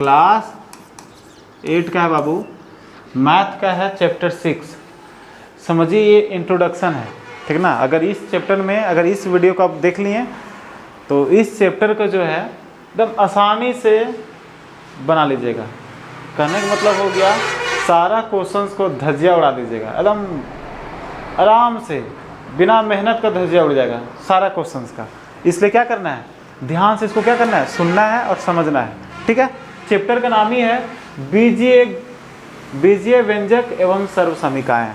Class 8 का है बाबू, math का है चैप्टर 6। समझिए ये इंट्रोडक्शन है, ठीक ना। अगर इस चैप्टर में अगर इस वीडियो को आप देख लिए तो इस चैप्टर को जो है एकदम आसानी से बना लीजिएगा। कहने का मतलब हो गया सारा क्वेश्चंस को धज्जियाँ उड़ा दीजिएगा, एकदम आराम से बिना मेहनत का धज्जियाँ उड़ जाएगा सारा क्वेश्चंस का। इसलिए क्या करना है, ध्यान से इसको क्या करना है, सुनना है और समझना है, ठीक है। चैप्टर का नाम ही है बीजीय व्यंजक एवं सर्वसमीकाएँ।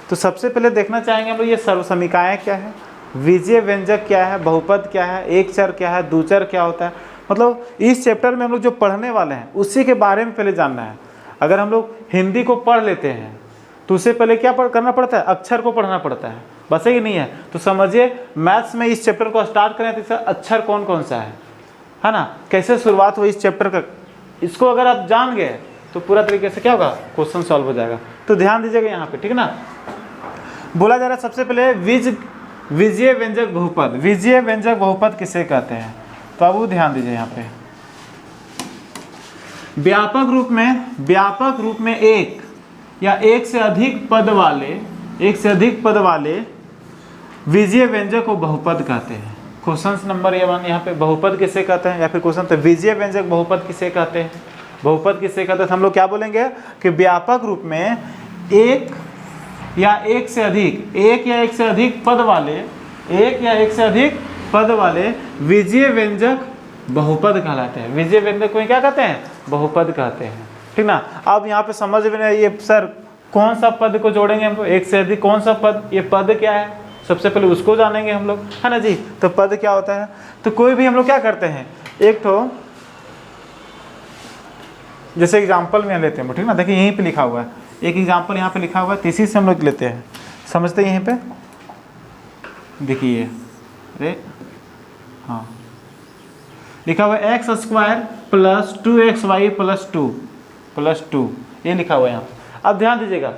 तो सबसे पहले देखना चाहेंगे हम लोग ये सर्वसमीकाएँ क्या है, बीजीय व्यंजक क्या है, बहुपद क्या है, एक चर क्या है, दूचर क्या होता है। मतलब इस चैप्टर में हम लोग जो पढ़ने वाले हैं उसी के बारे में पहले जानना है। अगर हम लोग हिंदी को पढ़ लेते हैं तो उससे पहले क्या करना पड़ता है, अक्षर को पढ़ना पड़ता है, बस ही नहीं है। तो समझिए मैथ्स में इस चैप्टर को स्टार्ट करें तो इसका अक्षर कौन कौन सा है ना, कैसे शुरुआत हुई इस चैप्टर का, इसको अगर आप जान गए तो पूरा तरीके से क्या होगा, क्वेश्चन सॉल्व हो जाएगा। तो ध्यान दीजिएगा यहाँ पे, ठीक है ना। बोला जा रहा है सबसे पहले बीजीय व्यंजक बहुपद। बीजीय व्यंजक बहुपद किसे कहते हैं, तो अब ध्यान दीजिए यहाँ पे। व्यापक रूप में एक या एक से अधिक पद वाले बीजीय व्यंजक को बहुपद कहते हैं। क्वेश्चन नंबर 1 यहाँ पे, बहुपद किसे कहते हैं, या फिर क्वेश्चन तो बीजीय व्यंजक बहुपद किसे कहते हैं, बहुपद किसे कहते हैं। हम लोग क्या बोलेंगे कि व्यापक रूप में एक या एक से अधिक पद वाले बीजीय व्यंजक बहुपद कहलाते हैं। बीजीय व्यंजक को क्या कहते हैं, बहुपद कहते हैं, ठीक ना। अब यहाँ पे समझ में नहीं, ये सर कौन सा पद को जोड़ेंगे हम लोग, एक से अधिक कौन सा पद, ये पद क्या है, सबसे पहले उसको जानेंगे हम लोग, है ना जी। तो पद क्या होता है, तो कोई भी हम लोग क्या करते हैं, एक तो जैसे एग्जाम्पल में लेते हैं, ठीक ना। देखिए यहीं पे लिखा हुआ है, एक एग्जाम्पल यहाँ पे लिखा हुआ है, तो इसी से हम लोग लेते हैं, समझते हैं। यहीं पे देखिए, अरे हाँ लिखा हुआ है x² + 2xy + 2 ये लिखा हुआ है यहाँ। अब ध्यान दीजिएगा,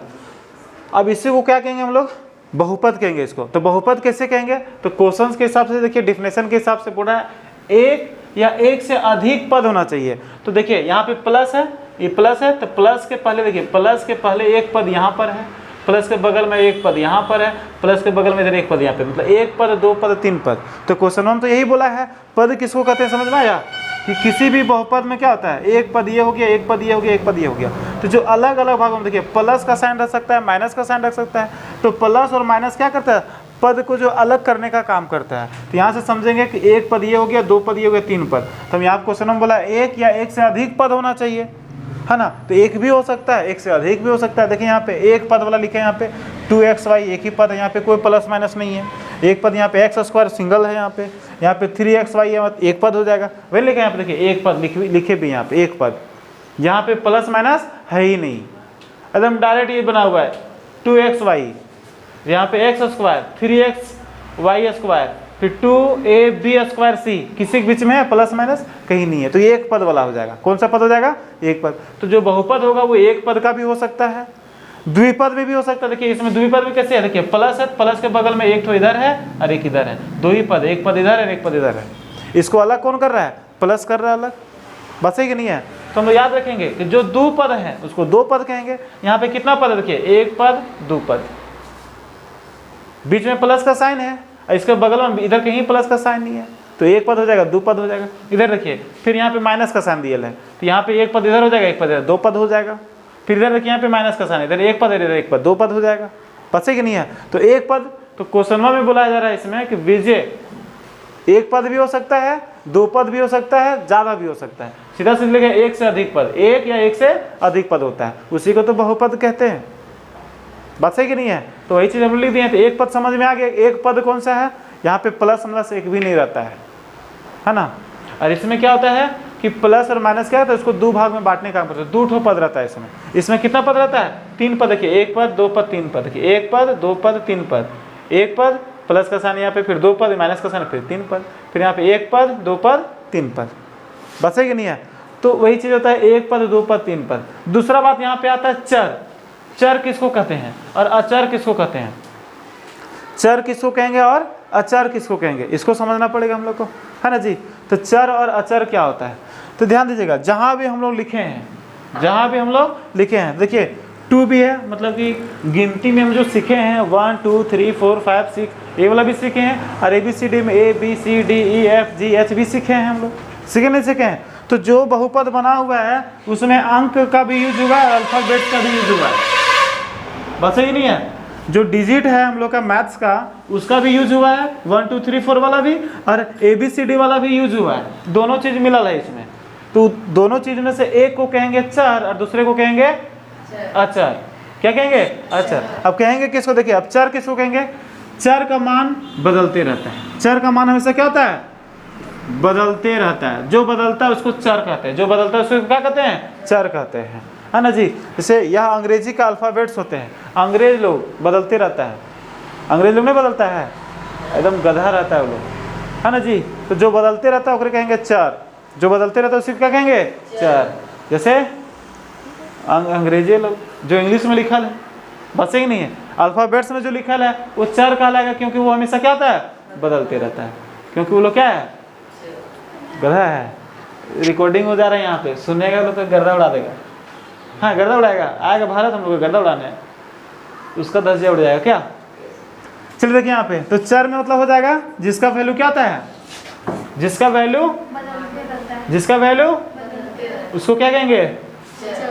अब इसी को क्या कहेंगे हम लोग, बहुपद कहेंगे इसको। तो बहुपद कैसे कहेंगे, तो क्वेश्चंस के हिसाब से देखिए, डेफिनेशन के हिसाब से बोल रहा है एक या एक से अधिक पद होना चाहिए। तो देखिए यहाँ पे प्लस है, ये प्लस है, तो प्लस के पहले देखिए, प्लस के पहले एक पद यहाँ पर है, प्लस के बगल में एक पद यहाँ पर है, प्लस के बगल में इधर एक पद यहाँ पे, मतलब एक पद, दो पद, तीन पद। तो क्वेश्चन में तो यही बोला है, पद किसको कहते हैं, समझ में आया कि किसी भी बहुपद में क्या होता है, एक पद ये हो गया, एक पद ये हो गया, एक पद ये हो गया। तो जो अलग अलग भागों में देखिए, प्लस का साइन रख सकता है, माइनस का साइन रख सकता है। तो प्लस और माइनस क्या करता है, पद को जो अलग करने का काम करता है। तो यहाँ से समझेंगे कि एक पद ये हो गया, दो पद ये हो गया, तीन पद। तो हम यहाँ क्वेश्चन में बोला एक या एक से अधिक पद होना चाहिए, है ना। तो एक भी हो सकता है, एक से अधिक भी हो सकता है। देखिए यहाँ पे एक पद वाला लिखे, यहाँ पे 2xy एक ही पद है, यहाँ पे कोई प्लस माइनस नहीं है। एक पद यहाँ पे x² सिंगल है, यहाँ पे 3xy है, एक पद हो जाएगा। वही लिखे यहाँ पे, देखिए एक पद लिखे भी यहाँ पे, एक पद, यहाँ पे प्लस माइनस है ही नहीं, एकदम डायरेक्ट ये बना हुआ है 2xy, यहाँ पे x², 3xy², फिर 2ab²c, किसी के बीच में है प्लस माइनस, कहीं नहीं है। तो ये एक पद वाला हो जाएगा। कौन सा पद हो जाएगा, एक पद। तो जो बहुपद होगा वो एक पद का भी हो सकता है, द्विपद में भी हो सकता है। देखिए इसमें द्विपद भी कैसे है, देखिए प्लस है, प्लस के बगल में एक तो इधर है और एक इधर है, दो ही पद, एक पद इधर है, एक पद इधर है। इसको अलग कौन कर रहा है, प्लस कर रहा है अलग, बस है कि नहीं है। तो हम लोग याद रखेंगे कि जो दो पद है उसको दो पद कहेंगे। यहाँ पे कितना पद है, देखिए एक पद, दो पद, बीच में प्लस का साइन है, इसके बगल में इधर कहीं प्लस का साइन नहीं है, तो एक पद हो जाएगा, दो पद हो जाएगा। इधर देखिए फिर यहाँ पे माइनस का साइन दिया है, तो यहाँ पे एक पद इधर हो जाएगा, एक पद इधर, दो पद हो जाएगा। फिर इधर देखिए यहाँ पे माइनस का साइन, इधर एक पद, इधर एक पद, दो पद हो जाएगा, पता है कि नहीं है। तो एक पद, तो क्वेश्चन में बुलाया जा रहा है इसमें कि बीजीय एक पद भी हो सकता है, दो पद भी हो सकता है, ज़्यादा भी हो सकता है। सीधा सीधा लिखा एक से अधिक पद, एक या एक से अधिक पद होता है, उसी को तो बहुपद कहते हैं, बात है कि नहीं है। तो वही चीज़ हम लिख दिए। तो एक पद समझ में आ गया, एक पद कौन सा है, यहाँ पे प्लस माइनस एक भी नहीं रहता है ना। और इसमें क्या होता है कि प्लस और माइनस क्या है, तो इसको दो भाग में बांटने का काम करते हैं, दो ठो पद रहता है इसमें। इसमें कितना पद रहता है, तीन पद। देखिए एक पद, दो पद, तीन पद, देखिए एक पद, दो पद, तीन पद, एक पद प्लस का साइन यहाँ पे, फिर दो पद, माइनस का साइन, फिर तीन पद, फिर यहाँ पे एक पद, दो पद, तीन पद, बस है कि नहीं है। तो वही चीज़ होता है, एक पद, दो पद, तीन पद। दूसरा बात यहाँ पे आता है चर। चर किसको कहते हैं और अचर किसको कहते हैं, चर किसको कहेंगे और अचर किसको कहेंगे, इसको समझना पड़ेगा हम लोग को, है ना जी। तो चर और अचर क्या होता है, तो ध्यान दीजिएगा, जहाँ भी हम लोग लिखे हैं, जहाँ भी हम लोग लिखे हैं, देखिए 2 भी है, मतलब कि गिनती में हम जो सीखे हैं 1 2 3 4 5 6, ये वाला भी सीखे हैं, और ABCD में ABCDEFGH भी सीखे हैं हम लोग, सीखे नहीं सीखे हैं। तो जो बहुपद बना हुआ है उसमें अंक का भी यूज हुआ है, अल्फाबेट का भी यूज हुआ है, बस यही नहीं है। जो डिजिट है हम लोग का मैथ्स का, उसका भी यूज हुआ है, 1 2 3 4 वाला भी, और ABCD वाला भी यूज हुआ है, दोनों चीज मिलल है इसमें। तो दोनों चीज में से एक को कहेंगे चर और दूसरे को कहेंगे अचर। क्या कहेंगे? अचर। अब कहेंगे किसको? देखिए अब चर किसको कहेंगे? चर का मान बदलते रहता है, चर का मान हमेशा क्या होता है? बदलते रहता है। जो बदलता है उसको चर कहते हैं, जो बदलता है उसको क्या कहते हैं? चर कहते हैं, है ना जी। जैसे यह अंग्रेजी का अल्फाबेट्स होते हैं, अंग्रेज लोग बदलते रहता है, अंग्रेज लोग नहीं बदलता है, एकदम गधा रहता है वो लोग, है ना जी। तो जो बदलते रहता है उसको कहेंगे चर, जो बदलते रहता है उसी क्या कहेंगे? चर। जैसे अंग्रेजी लोग जो इंग्लिश में लिखल है, बस ही नहीं है, अल्फाबेट्स में जो लिखल है वो चर कहलाएगा, क्योंकि वो हमेशा क्या होता है? बदलते रहता है, क्योंकि वो लोग क्या है? गधा है। रिकॉर्डिंग हो जा रहा है यहाँ पे, सुनेगा तो गर्दा उड़ा देगा। हाँ गर्दा उड़ाएगा, आएगा भारत हम लोग को गर्दा उड़ाने, उसका 10,000 उड़ जाएगा क्या। चलिए देखिए यहाँ पे, तो चर में मतलब हो जाएगा जिसका वैल्यू क्या होता है? जिसका वैल्यू उसको क्या कहेंगे?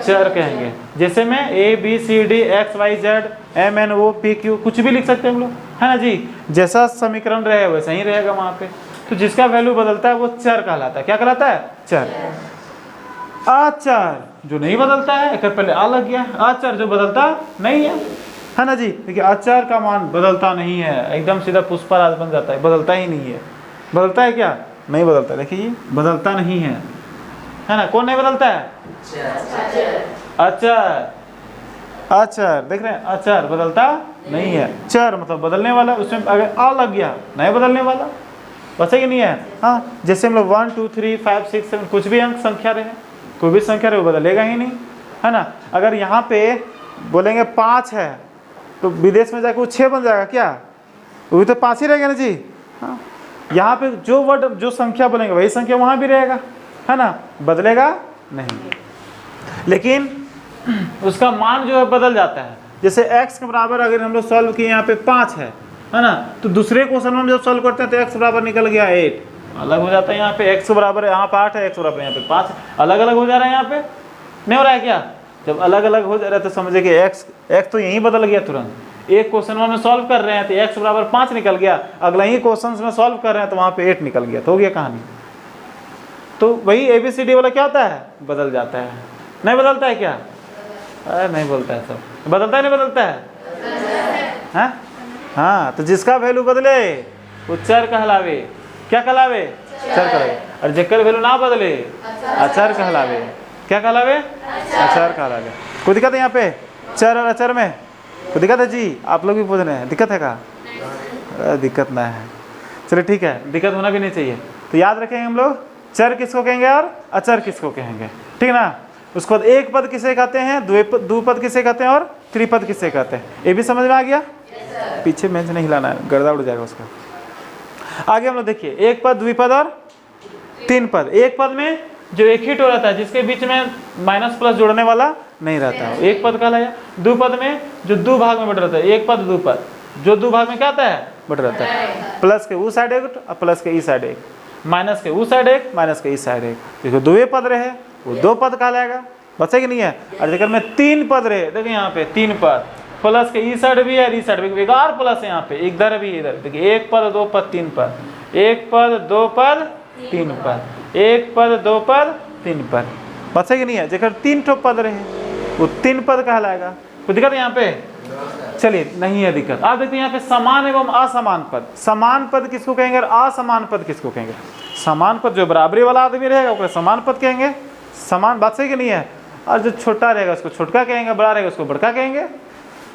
चर कहेंगे। जैसे में ABCDXYZMNOPQ कुछ भी लिख सकते हैं हम लोग, है ना जी। जैसा समीकरण रहे वैसा ही रहेगा वहाँ पे। तो जिसका वैल्यू बदलता है वो चर कहलाता है। क्या कहलाता है? चर। अचर जो नहीं बदलता है, एक पहले आ लग गया, अचर जो बदलता नहीं है ना जी। देखिए अचर का मान बदलता नहीं है, एकदम सीधा पुष्पराज बन जाता है, बदलता ही नहीं है। बदलता है क्या? नहीं बदलता। देखिए ये बदलता नहीं है ना। कौन नहीं बदलता है? अचर। अचर देख रहे हैं, अचर बदलता नहीं है। चर मतलब बदलने वाला, उसमें अगर आ लग गया नहीं बदलने वाला, बस ही नहीं है। हाँ जैसे हम लोग 1 2 3 5 6 7 कुछ भी अंक संख्या रहे, कोई भी संख्या रहे वो बदलेगा ही नहीं, है ना। अगर यहाँ पे बोलेंगे 5 है तो विदेश में जाकर वो 6 बन जाएगा क्या? वो भी तो 5 ही रहेगा ना जी। हाँ यहाँ पे जो वर्ड जो संख्या बोलेंगे वही संख्या वहाँ भी रहेगा, है ना, बदलेगा नहीं। लेकिन उसका मान जो है बदल जाता है। जैसे x के बराबर अगर हम लोग सॉल्व किए यहाँ पे 5 है ना, तो दूसरे क्वेश्चन में हम जब सॉल्व करते हैं तो x बराबर निकल गया 8, अलग हो जाता है। यहाँ पे x के बराबर यहाँ पे 8 है, x बराबर यहाँ पे 5, अलग अलग हो जा रहा है। यहाँ पे नहीं हो रहा है क्या? जब अलग अलग हो जा रहा है तो समझे कि x तो यहीं बदल गया तुरंत। एक क्वेश्चन में सॉल्व कर रहे हैं तो x बराबर 5 निकल गया, अगला ही क्वेश्चन में सॉल्व कर रहे हैं तो वहाँ पे 8 निकल गया, तो हो गया कहानी। तो वही ABCD वाला क्या होता है? बदल जाता है। नहीं बदलता है क्या? अरे नहीं बोलता है सब, बदलता है नहीं बदलता है? हाँ तो जिसका वैल्यू बदले वो चर कहलावे। क्या कहलावे? चर कहलावे। और जेकर वैल्यू ना बदले अचर कहलावे। क्या कहलावे? अचर कहलावे। कोई दिक्कत है यहाँ पे चर और अचर में? कोई दिक्कत है जी? आप लोग भी पूछ रहे हैं, दिक्कत है का? दिक्कत ना है, चलिए ठीक है, दिक्कत होना भी नहीं चाहिए। तो याद रखेंगे हम लोग चर किसको कहेंगे और अचर किसको कहेंगे, ठीक है ना। उसके बाद एक पद किसे कहते हैं, द्विपद किसे कहते हैं और त्रिपद किसे कहते हैं, ये भी समझ में आ गया। पीछे बेंच नहीं हिलाना है, गर्दा उड़ जाएगा उसका। आगे हम लोग देखिए एक पद, द्विपद और तीन पद। एक पद में जो एक ही टो रहता है जिसके बीच में माइनस प्लस जोड़ने वाला नहीं रहता है, एक पद कहलाया। द्विपद में जो दो भाग में बट रहता है, एक पद द्विपद, जो दो भाग में क्या आता है? बट रहता है। प्लस के उस साइड एक और प्लस के इस साइड एक, माइनस के उस साइड एक माइनस के इस साइड एक, देखो दो पद रहे वो दो पद कहलाएगा, बचे कि नहीं है। और जेकर में तीन पद रहे, देखिए यहाँ पे तीन पद, प्लस के ई साइड भी है ई साइड भी, और प्लस है यहाँ पे इधर भी इधर, देखिए एक पद दो पद तीन पद, एक पद दो पद तीन पद, एक पद दो पद तीन पद, बचे कि नहीं है। जेकर तीन ठो पद रहे वो तीन पद कहलाएगा। कोई दिक्कत है यहाँ पे? चलिए नहीं है दिक्कत। आप देखते हैं यहाँ पे समान एवं असमान पद। समान पद किसको कहेंगे और असमान पद किसको कहेंगे? समान पद जो बराबरी वाला आदमी रहेगा उसको समान पद कहेंगे, समान, बात सही कि नहीं है। और जो छोटा रहेगा उसको छोटका कहेंगे, बड़ा रहेगा उसको बड़का कहेंगे,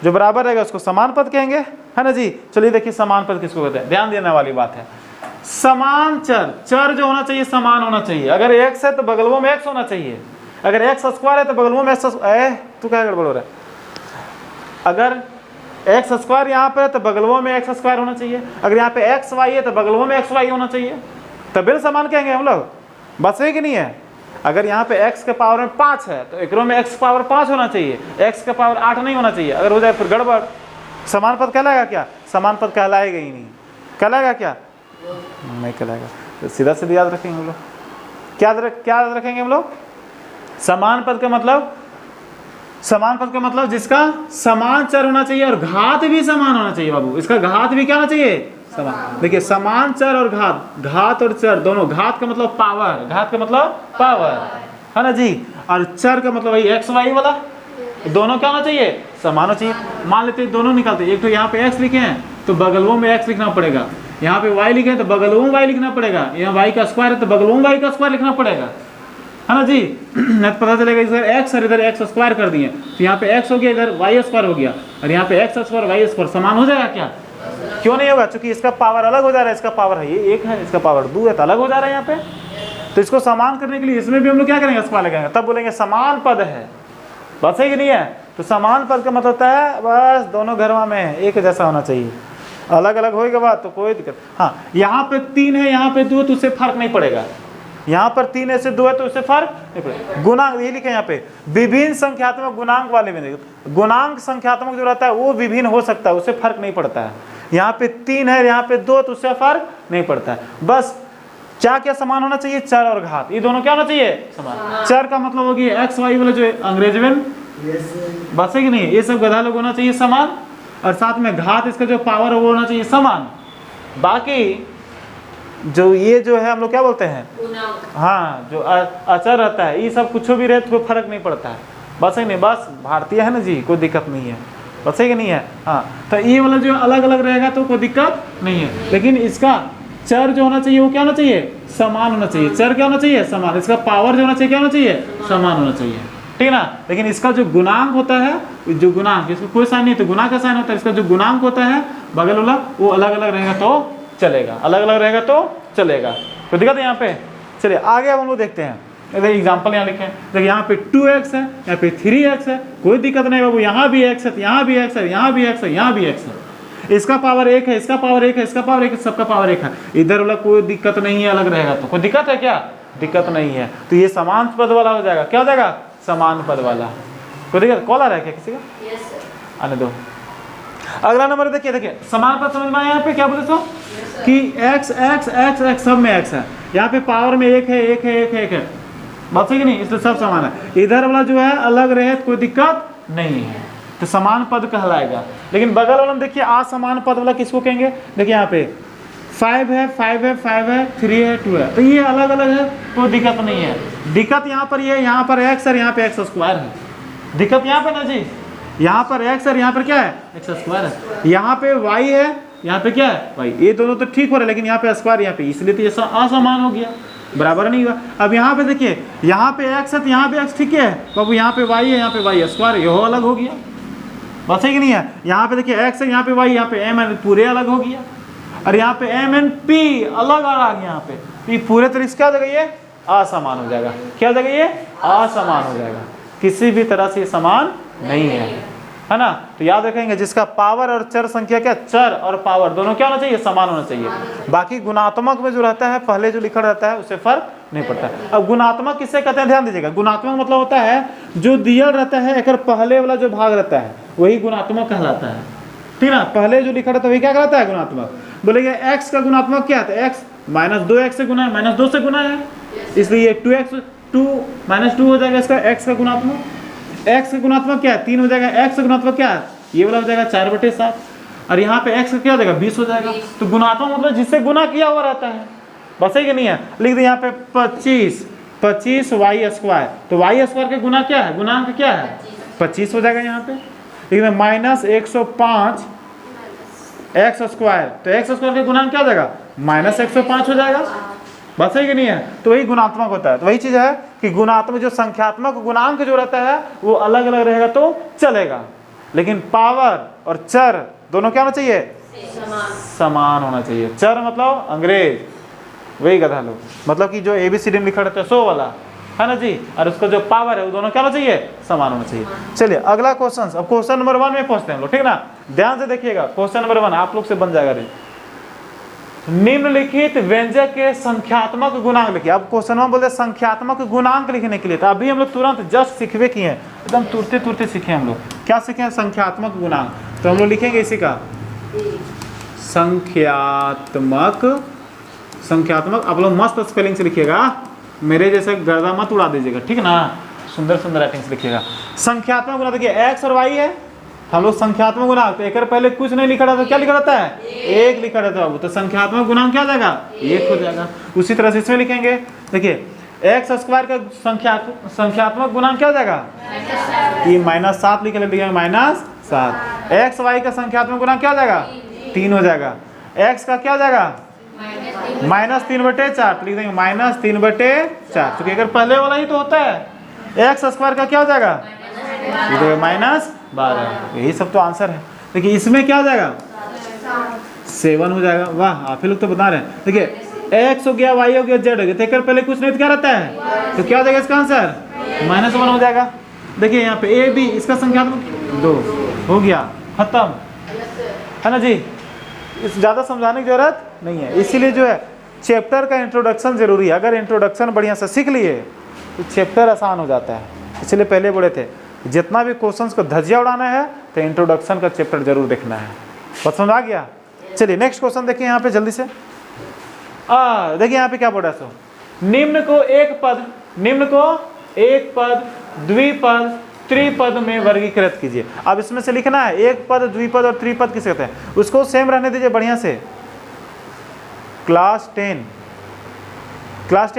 जो बराबर रहेगा उसको समान पद कहेंगे, है ना जी। चलिए देखिए समान पद किसको कहते हैं, ध्यान देने वाली बात है। समान चर, चर जो होना चाहिए समान होना चाहिए। अगर x है तो बगलवों में x होना चाहिए, अगर x स्क्वायर है तो बगलवों में x, तू क्या गड़बड़ हो रहा है। अगर एक्स स्क्वायर यहाँ पर है तो बगलवों में एक्स स्क्वायर होना चाहिए, अगर यहाँ पे एक्स वाई है तो बगलवों में एक्स वाई होना चाहिए, तभी समान कहेंगे हम लोग, बस है कि नहीं है। अगर यहाँ पे x के पावर में 5 है तो एकरों में x पावर 5 होना चाहिए, x के पावर 8 नहीं होना चाहिए। अगर हो जाए फिर गड़बड़। समान पद कहलाएगा क्या? समान पद कहलाएगा ही नहीं। कहलाएगा क्या? नहीं कहलाएगा। तो सीधा सीधा याद रखेंगे हम लोग। क्या याद रखेंगे हम लोग? समान पद का मतलब जिसका समान चर होना चाहिए और घात भी समान होना चाहिए बाबू। इसका घात भी क्या होना चाहिए? समान। देखिए समान चर और घात और चर दोनों, घात का मतलब पावर, घात का मतलब पावर है ना जी, और चर का मतलब वही एक्स वाई वाला, दोनों क्या होना चाहिए? समान होना चाहिए। मान लेते हैं दोनों निकालते हैं, एक तो यहाँ पे x लिखे हैं तो बगलों में x लिखना पड़ेगा, यहाँ पे y लिखे हैं तो बगलों में y लिखना पड़ेगा, यहाँ y का स्क्वायर है तो बगलों में y का स्क्वायर लिखना पड़ेगा, है ना जी। नहीं पता चलेगा इधर x और इधर x स्क्वायर कर दिए तो यहाँ पे x हो गया, इधर y स्क्वायर हो गया, और यहाँ पे x स्क्वायर y स्क्वायर समान हो जाएगा क्या? क्यों नहीं होगा? क्योंकि इसका पावर अलग हो जा रहा है, इसका पावर है ये 1 है, इसका पावर 2 है, तो अलग हो जा रहा है यहाँ पे। तो इसको समान करने के लिए इसमें भी हम लोग क्या करेंगे? स्क्वायर लगाएंगे, तब बोलेंगे समान पद है। बात सही कि नहीं है? तो समान पद का मतलब होता है बस दोनों घरवा में एक जैसा होना चाहिए, अलग अलग होएगा बात तो कोई दिक्कत। हाँ, यहाँ पे 3 है, यहाँ पे 2 है तो उससे फर्क नहीं पड़ेगा। यहाँ पर 3 है से 2 है तो उससे फर्क नहीं पड़ेगा। गुणांक ये लिखे यहाँ पे, विभिन्न संख्यात्मक गुणांक वाले में गुणांक संख्यात्मक जो रहता है वो विभिन्न हो सकता है, उससे फर्क नहीं पड़ता है। यहाँ पे 3 है, यहाँ पे 2 तो उससे फर्क नहीं पड़ता है। बस क्या क्या समान होना चाहिए? चर और घात, ये दोनों क्या होना चाहिए? समान। चर का मतलब होगी एक्स वाई वाला जो अंग्रेजी में, बस है कि नहीं, ये सब गधा लोग होना चाहिए समान, और साथ में घात इसका जो पावर है वो होना चाहिए समान। बाकी जो ये जो है हम लोग क्या बोलते हैं, हाँ, जो अचर रहता है, ये सब कुछ भी रहे तो कोई फर्क नहीं पड़ता है। बस है नहीं, बस भारतीय है ना जी, कोई दिक्कत नहीं है। बस है कि नहीं है? हाँ, तो ये वाला जो अलग अलग रहेगा तो कोई दिक्कत नहीं है, लेकिन इसका चर जो होना चाहिए वो क्या होना चाहिए? समान होना चाहिए। चर क्या होना चाहिए? समान। इसका पावर जो होना चाहिए क्या होना चाहिए? समान होना चाहिए, ठीक है ना। लेकिन इसका जो गुणांक होता है, जो गुणांक, इसको कोई साइन नहीं तो गुणा का साइन होता है, इसका जो गुणांक होता है बगल वाला वो अलग अलग रहेगा तो चलेगा, अलग अलग रहेगा तो चलेगा। तो दिक्कत है यहाँ पे। चलिए आगे अब हम लोग देखते हैं। एग्जाम्पल यहाँ लिखे हैं, देखिए यहाँ पे 2x है, यहाँ पे 3x है, कोई दिक्कत नहीं बाबू, यहाँ भी x है, यहाँ भी x है, यहाँ भी x है, यहाँ भी x है, इसका पावर 1 है, इसका पावर 1 है, इसका पावर 1 है, सबका पावर 1 है, इधर वाला कोई दिक्कत नहीं है, अलग रहेगा तो कोई दिक्कत है क्या? दिक्कत नहीं है। तो ये समान पद वाला हो जाएगा। क्या हो जाएगा? समान पद वाला। कोई दिक्कत? कॉल आ रहा है क्या किसी का? आने दो। अगला नंबर देखिए समान पद समझ में आया? यहाँ पे क्या बोले तो कि x x x x सब में x है, यहाँ पे पावर में 1 है, 1 है, 1 है, 1 है, बात सही कि नहीं? इसलिए सब समान है। इधर वाला जो है अलग रहे तो कोई दिक्कत नहीं है, तो समान पद कहलाएगा। लेकिन बगल वाला में देखिए असमान पद वाला किसको कहेंगे? देखिए यहाँ पे 5 है, 5 है, 5 है, 3 है, 2 है, तो ये अलग अलग है, कोई दिक्कत नहीं है। दिक्कत यहाँ पर ये, यहाँ पर x और यहाँ पे x स्क्वायर है, दिक्कत यहाँ पे ना जी, यहाँ पर x और यहाँ पर क्या है? x स्क्वायर है। यहाँ पे y है, यहाँ पे क्या है? y। ये दोनों तो ठीक हो रहा है, लेकिन यहाँ पे स्क्वायर, यहाँ पे, इसलिए तो ये असमान हो गया, बराबर नहीं हुआ। अब यहाँ पे देखिए, यहाँ पे x है तो यहाँ पे x ठीक है बाबू, यहाँ पे y है, यहाँ पे y स्क्वायर, ये अलग हो गया, बस है कि नहीं है? यहाँ पे देखिए x है, यहाँ पे y, यहाँ पे m n पूरे अलग हो गया, और यहाँ पे m n p अलग आ गया, यहाँ पे पूरे तरीके से क्या हो जाएगा? ये असमान हो जाएगा। क्या हो जाएगा? ये असमान हो जाएगा, किसी भी तरह से समान नहीं है ना। तो याद रखेंगे जिसका पावर और चर संख्या, क्या चर और पावर दोनों क्या होना चाहिए? समान होना चाहिए। बाकी गुणात्मक में जो रहता है पहले जो लिखा रहता है उससे फर्क नहीं पड़ता। अब गुणात्मक किससे कहते हैं? ध्यान दीजिएगा, गुणात्मक मतलब होता है जो दिया रहता है एक पहले वाला जो भाग रहता है वही गुणात्मक कहलाता है, ठीक ना। पहले जो लिखा रहता है वही क्या कहलाता है? गुणात्मक। बोलेंगे x का गुणात्मक क्या है? x -2x से गुना है, -2 से गुना है, इसलिए 2x 2 -2 हो जाएगा इसका x का गुणात्मक। x का गुणात्मक क्या है? 3 हो जाएगा। x का गुणात्मक क्या है? ये वाला हो जाएगा 4/7, और यहाँ पे x का क्या हो जाएगा? 20 हो जाएगा। तो गुणात्मक मतलब जिससे गुना किया हुआ रहता है, बस है कि नहीं है? लिख दे यहाँ पे 25 y स्क्वायर, तो y स्क्वायर के गुना क्या है? गुणांक क्या है? 25 हो जाएगा। यहाँ पे लिख दे -105 x स्क्वायर, तो x स्क्वायर के गुणांक क्या हो जाएगा? -105 हो जाएगा, बस है कि नहीं है? तो वही गुणात्मक होता है। तो वही चीज है कि गुणात्मक जो संख्यात्मक गुणांक जो रहता है वो अलग अलग रहेगा तो चलेगा, लेकिन पावर और चर दोनों क्या होना चाहिए? समान होना चाहिए। चर मतलब अंग्रेज, वही गधा लोग, मतलब कि जो ABCD में लिखा रहता है 100 वाला, है ना जी, और उसका जो पावर है वो दोनों क्या होना चाहिए? समान होना चाहिए। चलिए अगला क्वेश्चन, अब क्वेश्चन नंबर 1 में पहुंचते हैं हम लोग, ठीक ना। ध्यान से देखिएगा, क्वेश्चन नंबर 1 आप लोग से बन जाएगा रे। निम्नलिखित व्यंजक के संख्यात्मक गुणांक लिखिए। अब क्वेश्चन में बोलते संख्यात्मक गुणांक लिखने के लिए, तो अभी हम लोग तुरंत जस्ट सीखवे किए हैं, एकदम तुरते तुरते सीखे हम लोग। क्या सीखे हैं? संख्यात्मक गुणांक। तो हम लोग लिखेंगे इसी का संख्यात्मक। आप लोग मस्त स्पेलिंग से लिखिएगा, मेरे जैसे गर्दा मत उड़ा दीजिएगा, ठीक है ना? सुंदर सुंदर राइटिंग से लिखिएगा। संख्यात्मक गुणांक देखिए एक्स और वाई है, हम लोग संख्यात्मक गुणांक, तो एक पहले कुछ नहीं लिखा रहता, क्या लिखा रहता है? एक लिखा रहता है, तो संख्यात्मक गुणांक क्या हो जाएगा? एक हो जाएगा। उसी तरह से इसमें लिखेंगे, देखिए एक्स स्क्वायर का संख्यात्मक गुणांक क्या हो जाएगा? ये -7 लिख लेंगे, -7। एक्स वाई का संख्यात्मक गुणांक क्या हो जाएगा? 3 हो जाएगा। एक्स का क्या हो जाएगा? -3/4, लिख देंगे -3/4, क्योंकि अगर पहले वाला ही तो होता है। एक्स स्क्वायर का क्या हो जाएगा? -12। यही सब तो आंसर है। देखिए इसमें क्या हो जाएगा? 7 हो जाएगा। वाह, आप ही लोग तो बता रहे हैं। देखिए एक्स हो गया, वाई हो गया, जेड हो गया, तो पहले कुछ नहीं तो क्या रहता है? तो क्या हो जाएगा इसका आंसर? -1 हो जाएगा। देखिए यहाँ पे ए बी, इसका संख्यात्मक 2 हो गया, खत्म है ना जी। इस ज़्यादा समझाने की जरूरत नहीं है, इसीलिए जो है चैप्टर का इंट्रोडक्शन जरूरी है। अगर इंट्रोडक्शन बढ़िया से सीख लिए तो चैप्टर आसान हो जाता है। इसलिए पहले बोले थे जितना भी क्वेश्चंस को धज्जिया उड़ाना है तो इंट्रोडक्शन का चैप्टर जरूर देखना है। बात समझ आ गया? चलिए नेक्स्ट क्वेश्चन देखिए यहाँ पे जल्दी से। देखिए यहाँ पे क्या बोल रहा है? सो निम्न को एक पद द्विपद त्रिपद में वर्गीकृत कीजिए। अब इसमें से लिखना है एक पद, द्विपद और त्रिपद किसे कहते हैं, उसको सेम रहने दीजिए बढ़िया से। क्लास 10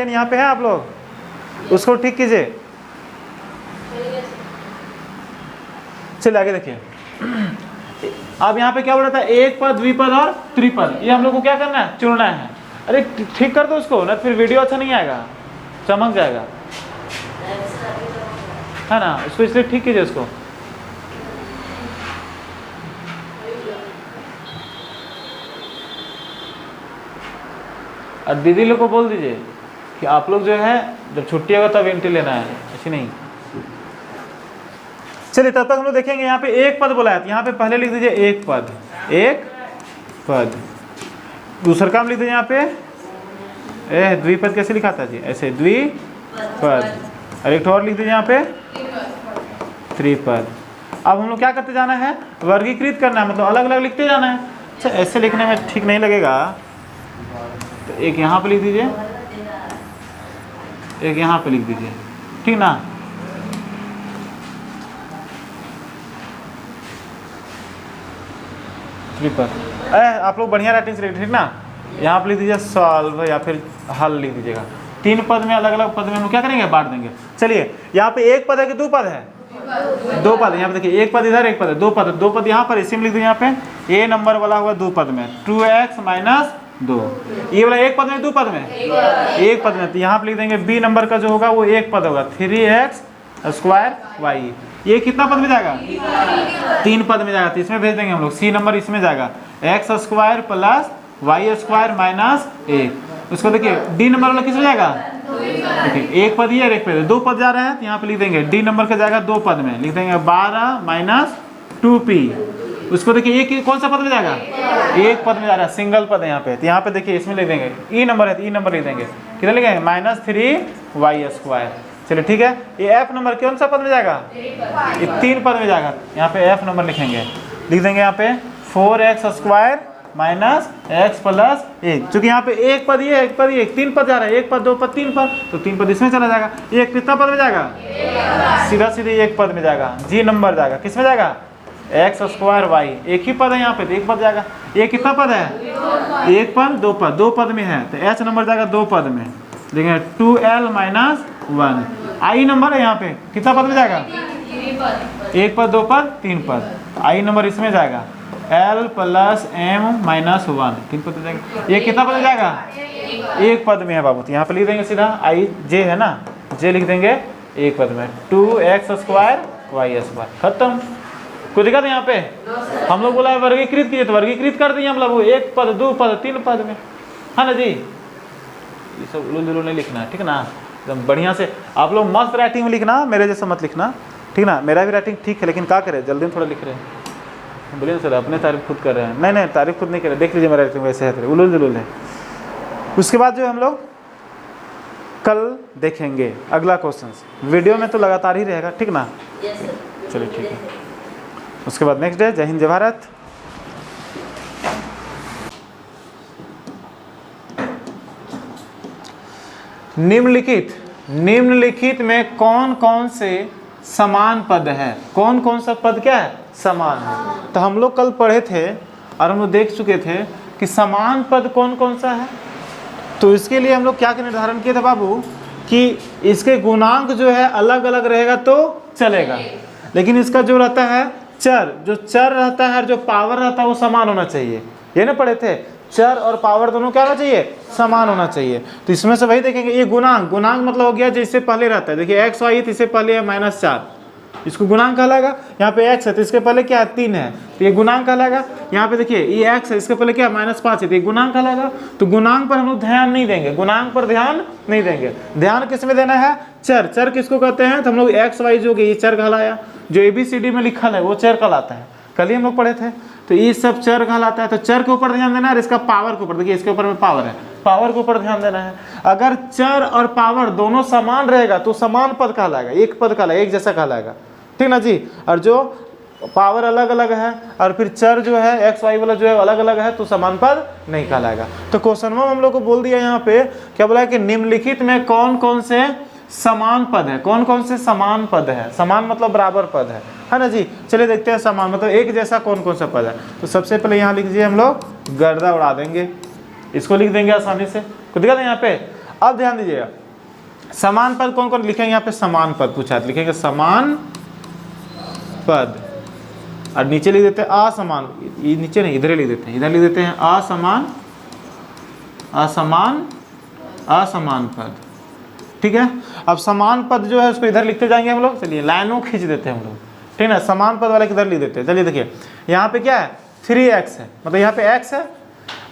यहाँ पे है, आप लोग उसको ठीक कीजिए। चलिए आगे देखिए। अब यहाँ पे क्या बोल रहा था? एक पद, द्विपद और त्रिपद, ये हम लोग को क्या करना है? चुनना है। अरे ठीक कर दो उसको, ना फिर वीडियो अच्छा नहीं आएगा, चमक जाएगा, है ना? इसको इसलिए ठीक कीजिए उसको। और दीदी लोग को बोल दीजिए कि आप लोग जो है जब छुट्टी होगा तब एंट्री लेना है, ऐसी नहीं। चलिए तब तक हम लोग देखेंगे। यहाँ पे एक पद बोला है, यहाँ पे पहले लिख दीजिए एक पद। दूसरा काम लिख दीजिए यहाँ पे द्विपद। कैसे लिखा था जी? ऐसे द्विपद। और एक और लिख दीजिए यहाँ पे त्रिपद। अब हम लोग क्या करते जाना है? वर्गीकृत करना है, मतलब अलग अलग लिखते जाना है। अच्छा ऐसे लिखने में ठीक नहीं लगेगा, तो एक यहाँ पे लिख दीजिए, एक यहाँ पे लिख दीजिए, ठीक ना? त्रिपद। आप लोग बढ़िया राइटिंग से लिख, ठीक ना? यहाँ पे लिख दीजिए सॉल्व या फिर हल लिख दीजिएगा। 3 पद में, अलग अलग पद में हम क्या करेंगे? बांट देंगे। चलिए यहाँ पे एक पद है कि 2 पद है? 2 पद। यहाँ पे देखिए एक पद इधर, एक पद है, 2 पद यहाँ पर। इसी में लिख दीजिए यहाँ पे ए नंबर वाला हुआ 2 पद में 2x - 2। ये वाला एक पद में, 2 पद में? एक पद में। तो यहाँ पे लिख देंगे बी नंबर का जो होगा वो एक पद होगा 3x² y। ये कितना पद में जाएगा? 3 पद में जाएगा, तो इसमें भेज देंगे हम लोग। सी नंबर इसमें जाएगा x² + y² - 1। उसको देखिए डी नंबर वाला किस में जाएगा? देखिए एक पद ही है, एक पद, 2 पद जा रहे हैं, तो यहाँ पे लिख देंगे डी नंबर का जाएगा 2 पद में, लिख देंगे 12 - 2p। उसको देखिए ये कौन सा पद में जाएगा? एक पद में जा रहा है, सिंगल पद है यहाँ पे। तो यहाँ पे देखिए इसमें लिख देंगे ई नंबर है, तो ई नंबर लिख देंगे, कितना लिखेंगे? -3y²। चलिए ठीक है। ये एफ नंबर कौन सा पद में जाएगा? ये 3 पद में जाएगा, यहाँ पे एफ नंबर लिखेंगे, लिख देंगे यहाँ पे 4x² - x + 1। चूंकि यहाँ पे एक पद ये, एक पद ये, 3 पद जा रहा है, 1 पद 2 पद 3 पद, तो 3 पद इसमें चला जाएगा। ये कितना पद में जाएगा? सीधा सीधे एक पद में जाएगा, जी नंबर जाएगा, किस में जाएगा? x² y। एक ही पद है यहाँ पे, तो एक पद जाएगा। ये कितना पद है? एक पद, 2 पद, 2 पद में है, तो h नंबर जाएगा 2 पद में, देखेंगे 2l - 1। आई नंबर है यहाँ पे, कितना पद में जाएगा? एक पद, 2 पद, 3 पद। आई नंबर इसमें जाएगा l + m - 1, 3 पद में जाएगा। ये कितना पद में जाएगा? एक पद में है बाबू, तो यहाँ पे लिख देंगे सीधा आई जे है ना, जे लिख देंगे एक पद में 2x² y²। खत्म। कोई दिक्कत है यहाँ पे? हम लोग बोला है वर्गीकृत कीजिए, तो वर्गीकृत कर दिए हम लोग, एक पद, 2 पद, 3 पद में, है ना जी? ये सब उलूल नहीं लिखना है, ठीक ना? एकदम बढ़िया से आप लोग मस्त राइटिंग में लिखना, मेरे जैसा मत लिखना, ठीक ना? मेरा भी राइटिंग ठीक है, लेकिन क्या करें, जल्दी में थोड़ा लिख रहे हैं। बोलिए ना सर, अपने तारीफ खुद कर रहे हैं। नहीं नहीं, तारीफ खुद नहीं कर रहे, देख लीजिए मेरा एक्टिंग वैसे है, उलूल जुलूल है। उसके बाद जो हम लोग कल देखेंगे अगला क्वेश्चन, वीडियो में तो लगातार ही रहेगा, ठीक ना? चलिए ठीक है। उसके बाद नेक्स्ट डे, जय हिंद जय भारत। निम्नलिखित में कौन कौन से समान पद है? कौन कौन सा पद क्या है? समान है। तो हम लोग कल पढ़े थे और हम लोग देख चुके थे कि समान पद कौन कौन सा है। तो इसके लिए हम लोग क्या निर्धारण किए थे बाबू, कि इसके गुणांक जो है अलग अलग रहेगा तो चलेगा, लेकिन इसका जो रहता है चर, जो चर रहता है और जो पावर रहता है वो समान होना चाहिए। ये ना पढ़े थे, चर और पावर दोनों क्या होना चाहिए? समान होना चाहिए। तो इसमें से वही देखेंगे, ये गुणांक, गुणांक मतलब हो गया जिससे पहले रहता है, देखिए x y है तो इससे पहले है -4, इसको गुणांक कहलाएगा। यहाँ पे x है तो इसके पहले क्या है? 3 है, तो ये गुणांक कहलाएगा। यहाँ पे देखिए ये x है, इसके पहले क्या है? -5 है, तो ये गुणांक कहलाएगा। तो गुणांक पर हम लोग ध्यान नहीं देंगे, गुणांक पर ध्यान नहीं देंगे। ध्यान किस में देना है? चर। चर किसको कहते हैं? तो हम लोग x y जो ये चर कहलाया, जो ABCD में लिखा है वो चर कहलाता है, कल ही हम लोग पढ़े थे। तो ये सब चर कहलाता है। तो चर के ऊपर ध्यान देना है और इसका पावर के ऊपर, देखिए इसके ऊपर में पावर है, पावर के ऊपर ध्यान देना है। अगर चर और पावर दोनों समान रहेगा तो समान पद कहलाएगा, एक पद कहलाएगा, एक जैसा कहलाएगा, ठीक ना जी। और जो पावर अलग अलग है और फिर चर जो है एक्स वाई वाला जो है अलग अलग है तो समान पद नहीं कहलाएगा। तो क्वेश्चन में हम लोग को बोल दिया यहाँ पे क्या बोला है कि निम्नलिखित में कौन कौन से समान पद है? कौन कौन से समान पद है? समान मतलब बराबर पद है ना जी। चलिए देखते हैं समान मतलब एक जैसा कौन कौन सा पद है। तो सबसे पहले यहाँ लिख दीजिए, हम लोग गर्दा उड़ा देंगे, इसको लिख देंगे आसानी से, कुछ दिखा दें यहाँ पे। अब ध्यान दीजिएगा, समान पद कौन कौन लिखेंगे? यहाँ पे समान पद पूछा है, लिखेंगे समान पद और नीचे लिख देते हैं असमान, ये नीचे नहीं इधर ही लिख देते हैं, इधर लिख देते हैं असमान, असमान, असमान पद, ठीक है। अब समान पद जो है उसको इधर लिखते जाएंगे हम लोग। चलिए लाइनों खींच देते हैं हम लोग, ठीक है ना। समान पद वाले किधर लिख देते हैं? चलिए देखिए यहाँ पे क्या है 3x है, मतलब यहाँ पे x है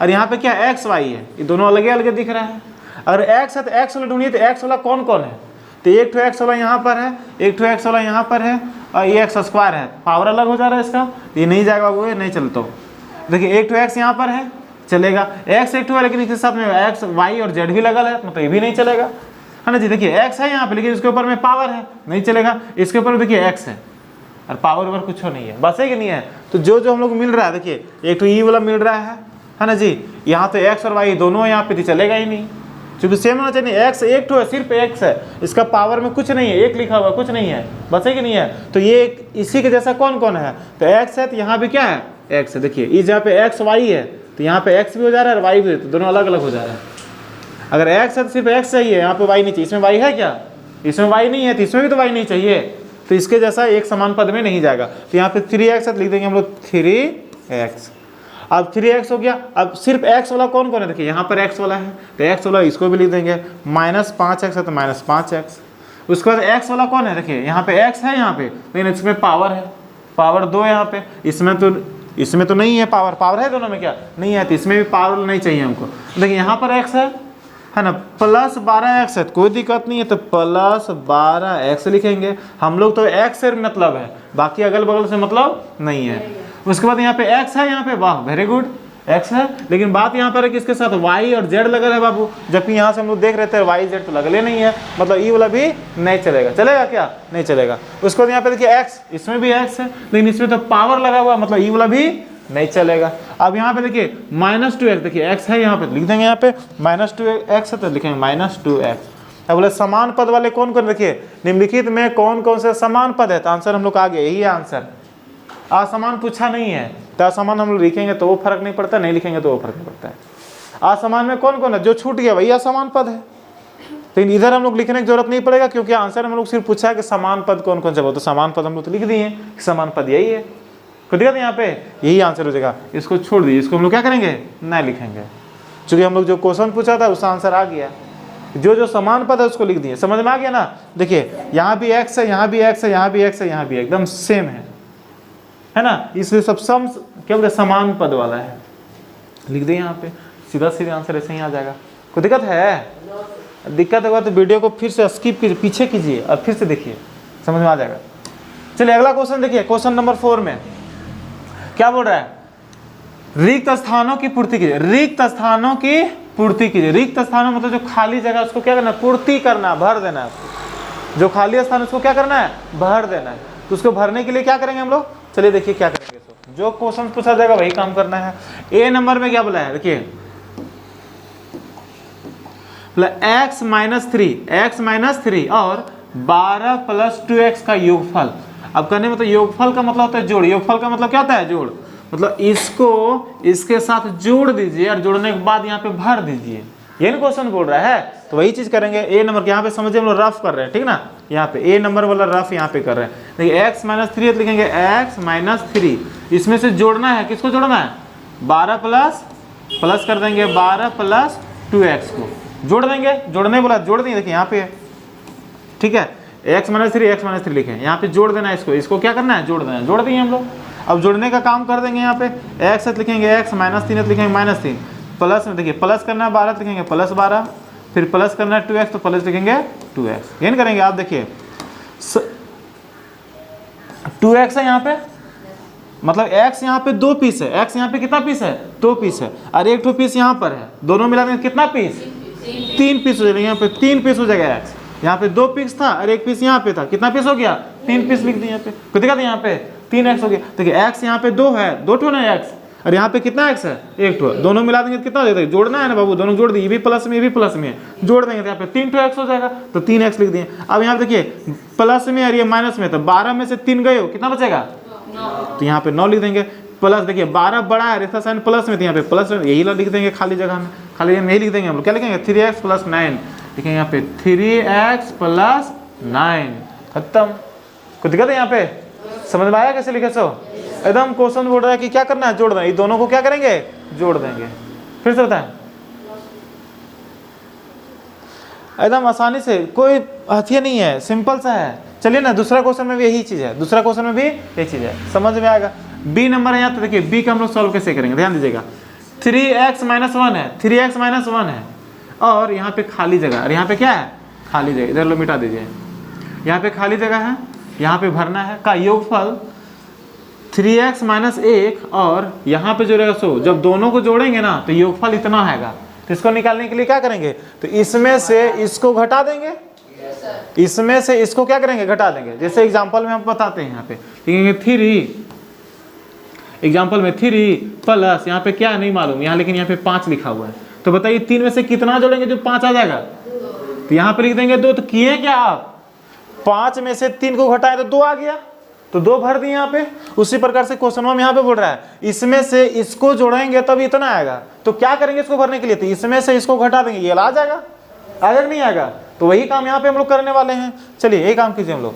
और यहाँ पे क्या है x y है, ये दोनों अलग अलग दिख रहा है। अगर x है तो x वाला ढूंढिए, तो x वाला कौन कौन है? तो एक ठो x वाला यहाँ पर है, एक ठो x वाला यहाँ पर है और ये x स्क्वायर है, पावर अलग हो जा रहा है इसका, ये नहीं जाएगा वो, ये नहीं चलता। देखिए एक ठो x यहाँ पर है, चलेगा, x एक ठो है लेकिन इसके साथ में x y और z भी लगा है, मतलब ये भी नहीं चलेगा, है ना जी। देखिए x है यहाँ पे लेकिन इसके ऊपर में पावर है, नहीं चलेगा। इसके ऊपर देखिए x है और पावर ओवर कुछ नहीं है, बस है कि नहीं है। तो जो जो हम लोग मिल रहा है, देखिए एक तो ई वाला मिल रहा है ना जी। यहाँ तो x और y दोनों यहाँ पे चलेगा ही नहीं, क्योंकि सेम होना चाहिए। x एक तो है, सिर्फ x है, इसका पावर में कुछ नहीं है, एक लिखा हुआ कुछ नहीं है, बस है कि नहीं है। तो ये इसी के जैसा कौन कौन है? तो x है तो यहाँ भी क्या है? x है। देखिए इस जहाँ पे x y है तो यहाँ पे x भी हो जा रहा है और y भी, तो दोनों अलग अलग हो जा रहा है। अगर x है तो सिर्फ x चाहिए, यहाँ पे y नहीं चाहिए। इसमें y है क्या? इसमें y नहीं है तो इसमें भी तो y नहीं चाहिए, तो इसके जैसा एक समान पद में नहीं जाएगा। तो यहाँ पे 3x है तो लिख देंगे हम लोग 3x। अब 3x हो गया। अब सिर्फ x वाला कौन कौन है? देखिए यहाँ पर x वाला है तो x वाला इसको भी लिख देंगे, -5x है तो -5x। उसके बाद x वाला कौन है? देखिए यहाँ पे x है यहाँ पे, लेकिन इसमें पावर है, पावर 2 यहाँ पे, इसमें तो नहीं है पावर, पावर है दोनों में क्या? नहीं है, तो इसमें भी पावर नहीं चाहिए हमको। देखिए यहाँ पर x है ना, +12x है, कोई दिक्कत नहीं है, तो +12x लिखेंगे हम लोग। तो x से मतलब है, बाकी अगल बगल से मतलब नहीं है। उसके बाद यहाँ पे x है, यहाँ पे वाह वेरी गुड x है, लेकिन बात यहाँ पर है कि इसके साथ y और z लगा है बाबू, जबकि यहाँ से हम लोग देख रहे थे y z तो लगले नहीं है, मतलब ई वाला भी नहीं चलेगा। चलेगा क्या? नहीं चलेगा। उसके बाद यहाँ पे देखिए x, इसमें भी x है लेकिन इसमें तो पावर लगा हुआ, मतलब ई वाला भी नहीं चलेगा। अब यहाँ पे देखिए -2x, देखिए x है यहाँ पे, लिख देंगे यहाँ पे -2x है तो लिखेंगे -2x। अब बोले समान पद वाले कौन कौन? देखिए निम्नलिखित में कौन कौन से समान पद है? तो आंसर हम लोग आ गया, यही है आंसर। असमान पूछा नहीं है तो असमान हम लोग लिखेंगे तो वो फर्क नहीं पड़ता, नहीं लिखेंगे तो वो फर्क नहीं पड़ता है। असमान में कौन कौन है? जो छूट गया वही असमान पद है, लेकिन इधर हम लोग लिखने की जरूरत नहीं पड़ेगा, क्योंकि आंसर हम लोग सिर्फ पूछा है कि समान पद कौन कौन से हो, तो समान पद हम लोग तो लिख दिए कि समान पद यही है। खुद दिखा यहाँ पे यही आंसर हो जाएगा, इसको छोड़ दीजिए, इसको हम लोग क्या करेंगे? नहीं लिखेंगे, क्योंकि हम लोग जो क्वेश्चन पूछा था उसका आंसर आ गया। जो जो समान पद है उसको लिख दिए, समझ में आ गया ना। देखिए यहाँ भी x है, यहाँ भी x है, यहाँ भी x है, यहाँ भी एकदम सेम है ना, इसलिए सब सम क्या बोलते समान पद वाला है, लिख दिए यहाँ पे, सीधा सीधा आंसर ऐसे ही आ जाएगा। कोई दिक्कत है? दिक्कत होगा तो वीडियो को फिर से स्किप कीजिए, पीछे कीजिए और फिर से देखिए, समझ में आ जाएगा। चलिए अगला क्वेश्चन देखिए, क्वेश्चन नंबर 4 में क्या बोल रहा है, रिक्त स्थानों की पूर्ति कीजिए, रिक्त स्थानों की पूर्ति कीजिए। रिक्त स्थानों मतलब जो खाली जगह उसको क्या करना है, पूर्ति करना, भर देना है। जो खाली स्थान उसको क्या करना है, भर देना है। तो उसको भरने के लिए क्या करेंगे हम लोग, चलिए देखिए क्या करेंगे। इसको जो क्वेश्चन पूछा जाएगा वही काम करना है। ए नंबर में क्या बोला है, देखिए x माइनस थ्री और 12 प्लस 2x का योगफल। अब करने में तो योगफल का मतलब होता है जोड़, योगफल का मतलब क्या होता है, जोड़। मतलब इसको इसके साथ जोड़ दीजिए और जोड़ने के बाद यहाँ पे भर दीजिए, ये क्वेश्चन बोल रहा है। तो वही चीज करेंगे। ए नंबर यहाँ पे समझिए हम लोग रफ कर रहे हैं, ठीक ना। यहाँ पे ए नंबर वाला रफ यहाँ पे कर रहे हैं। देखिए x माइनस थ्री लिखेंगे x माइनस थ्री, इसमें से जोड़ना है, किसको जोड़ना है, 12 प्लस कर देंगे 12 प्लस 2x को जोड़ देंगे। जोड़ने बोला जोड़ देंगे, देखिए यहाँ पे है, ठीक है। x माइनस थ्री लिखे, यहाँ पे जोड़ देना है, इसको क्या करना है, जोड़ देना है। जोड़ देंगे हम लोग। अब जोड़ने का काम कर देंगे। यहाँ पे x लिखेंगे x माइनस तीन लिखेंगे माइनस तीन, प्लस में देखिए प्लस करना है 12 लिखेंगे प्लस 12, फिर प्लस करना है 2x तो प्लस लिखेंगे 2x। ये करेंगे आप, देखिए 2x है यहाँ पे, मतलब x यहाँ पे 2 पीस है। x यहाँ पे कितना पीस है, 2 पीस है, और एक 2 पीस यहाँ पर है। दोनों मिला देंगे कितना पीस, 3 पीस हो जाएगा। यहाँ पे 3 पीस हो जाएगा x। यहाँ पे 2 पीस था और एक पीस यहाँ पे था, कितना पीस हो गया, 3 पीस लिख दिए। यहाँ पे कितना दिखा यहाँ पे 3x हो गया। देखिए x यहाँ पे 2 है, 2 ठो ना x, और यहाँ पे कितना x है, 1 ठो। दोनों मिला देंगे कितना हो जाएगा, जोड़ना है ना बाबू, दोनों जोड़ दिए, ये भी प्लस में ये भी प्लस में है, जोड़ देंगे तो यहाँ पे 3 ठो x हो जाएगा, तो 3x लिख दिए। अब यहाँ पे देखिए प्लस में और ये माइनस में, तो 12 में से 3 गए हो, कितना बचेगा, तो यहाँ पे 9 लिख देंगे। प्लस देखिए 12 बड़ा है, रेखा साइन प्लस में, तो यहाँ पे प्लस में यही लिख देंगे खाली जगह में, खाली जगह में यही लिख देंगे हम लोग। क्या लिखेंगे, 3x प्लस 9 लिखेंगे यहाँ पे, 3x प्लस 9, खत्म। कुछ दिक्कत है यहाँ पे, समझ में आया कैसे लिखे सो। एकदम क्वेश्चन बोल रहा है कि क्या करना है, जोड़ देना। ये दोनों को क्या करेंगे, जोड़ देंगे। फिर से बताएं, एकदम आसानी से, कोई हथिया नहीं है, सिंपल सा है। चलिए ना, दूसरा क्वेश्चन में भी यही चीज है, दूसरा क्वेश्चन में भी यही चीज है, समझ में आएगा। बी नंबर है यहाँ, तो देखिए बी का हम लोग सॉल्व कैसे करेंगे, ध्यान दीजिएगा। 3x माइनस 1 है, 3x माइनस 1 है, और यहाँ पे खाली जगह, और यहाँ पे क्या है, खाली जगह, इधर लो मिटा दीजिए। यहाँ पे खाली जगह है, यहाँ पे भरना है का योगफल 3x माइनस 1, और यहाँ पे जो रहेगा सो, जब दोनों को जोड़ेंगे ना तो योगफल इतना आएगा। तो इसको निकालने के लिए क्या करेंगे, तो इसमें से इसको घटा देंगे, इसमें से इसको क्या करेंगे, घटा देंगे। जैसे एग्जांपल में हम बताते हैं, यहाँ पे लिखेंगे 3, एग्जांपल में 3 प्लस, यहाँ पे क्या नहीं मालूम यहाँ, लेकिन यहाँ पे 5 लिखा हुआ है। तो बताइए 3 में से कितना जोड़ेंगे जो 5 आ जाएगा, तो यहाँ पे लिख देंगे 2। तो किए क्या आप, 5 में से 3 को घटाए तो 2 आ गया, तो 2 भर दिए यहाँ पे। उसी प्रकार से क्वेश्चन में यहाँ पे बोल रहा है, इसमें से इसको जोड़ेंगे तब इतना आएगा। तो क्या करेंगे इसको भरने के लिए, तो इसमें से इसको घटा देंगे, ये आ जाएगा, आएगा नहीं आएगा। तो वही काम यहाँ पे हम लोग करने वाले हैं। चलिए ये काम कीजिए हम लोग,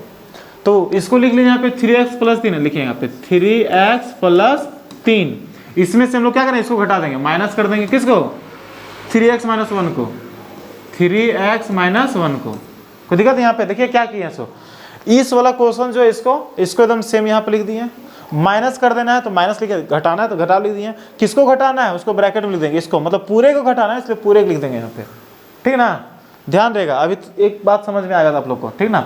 तो इसको लिख लीजिए यहाँ पे 3x प्लस 3 लिखेंगे यहाँ पे 3x प्लस 3। इसमें से हम लोग क्या करेंगे, इसको घटा देंगे, माइनस कर देंगे किसको, 3x माइनस 1 को, 3x माइनस 1 को। कोई दिक्कत यहाँ पे, देखिए क्या किया सो। इस वाला क्वेश्चन जो है इसको एकदम सेम यहाँ पे लिख दिए। माइनस कर देना है तो माइनस लिखे, घटाना है तो घटा लिख दिए। किसको घटाना है उसको ब्रैकेट में लिख देंगे, इसको मतलब पूरे को घटाना है इसलिए पूरे को लिख देंगे यहाँ पे, ठीक ना। ध्यान रहेगा, अभी एक बात समझ में आएगा आप लोग को, ठीक ना।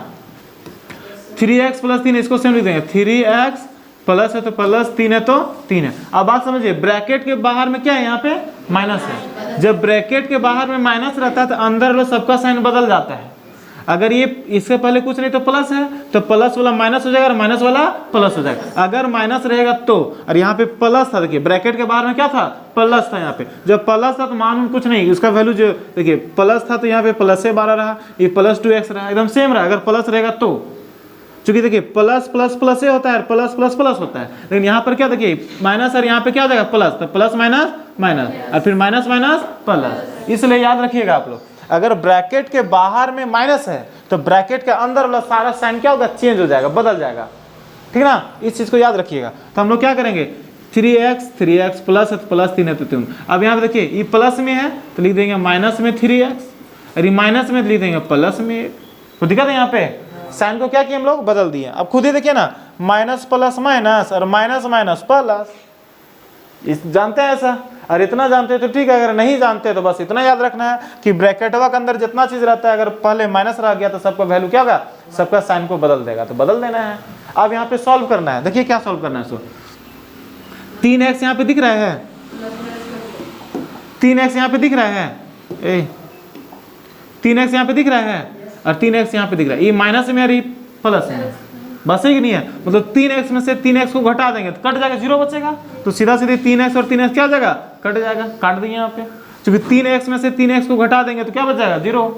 3x प्लस 3 इसको सेम लिख देंगे, 3x प्लस है तो प्लस, 3 है तो 3 है। अब बात समझिए, ब्रैकेट के बाहर में क्या है, यहाँ पे माइनस है। जब ब्रैकेट के बाहर में माइनस रहता है तो अंदर वाला सबका साइन बदल जाता है। अगर ये इससे पहले कुछ नहीं तो प्लस है, तो प्लस वाला माइनस हो जाएगा और माइनस वाला प्लस हो जाएगा। अगर माइनस रहेगा तो, और यहाँ पे प्लस था, देखिए ब्रैकेट के बाहर में क्या था, प्लस था। यहाँ पे जब प्लस था तो मान कुछ नहीं, उसका वैल्यू जो देखिए प्लस था तो यहाँ पे प्लस से 12 रहा, ये प्लस 2x रहा, एकदम सेम रहा। अगर प्लस रहेगा तो, चूंकि देखिए प्लस प्लस प्लस से होता है, प्लस प्लस प्लस होता है, लेकिन यहाँ पर क्या देखिए माइनस, और यहाँ पे क्या हो जाएगा प्लस, तो प्लस माइनस माइनस, और फिर माइनस माइनस प्लस। इसलिए याद रखिएगा आप लोग, अगर ब्रैकेट के बाहर में माइनस है तो ब्रैकेट के अंदर वाला सारा साइन क्या होगा, चेंज हो जाएगा, बदल जाएगा, ठीक ना। इस चीज को याद रखिएगा। तो हम लोग क्या करेंगे, 3x प्लस है तो प्लस 3 है तो 3। अब यहाँ पे देखिए ये प्लस में है तो लिख देंगे माइनस में 3x, और ये माइनस में लिख देंगे प्लस में। तो दिक्कत है यहाँ पे, साइन को क्या किए हम लोग, बदल दिए। अब खुद ही देखिए ना, माइनस प्लस माइनस और माइनस माइनस प्लस, इस जानते हैं ऐसा। और इतना जानते हैं तो ठीक है, अगर नहीं जानते तो बस इतना याद रखना है कि ब्रैकेटवा के अंदर जितना चीज रहता है, अगर पहले माइनस रह गया तो सबका वैल्यू क्या होगा, सबका साइन को बदल देगा, तो बदल देना है। अब यहाँ पे सॉल्व करना है, देखिए क्या सॉल्व करना है। सो 3x यहाँ पे दिख रहा है, 3x यहाँ पे दिख रहा है, 3x यहाँ पे दिख रहा है और 3x यहाँ पे दिख रहा है। ये माइनस में और ये प्लस में, बस है कि नहीं है? मतलब 3x में से 3x को घटा देंगे तो कट जाएगा, 0 बचेगा। तो सीधा सीधे 3x और 3x क्या हो जाएगा, कट जाएगा, काट दिए यहाँ पे। क्योंकि 3x में से 3x को घटा देंगे तो क्या बच जाएगा, 0।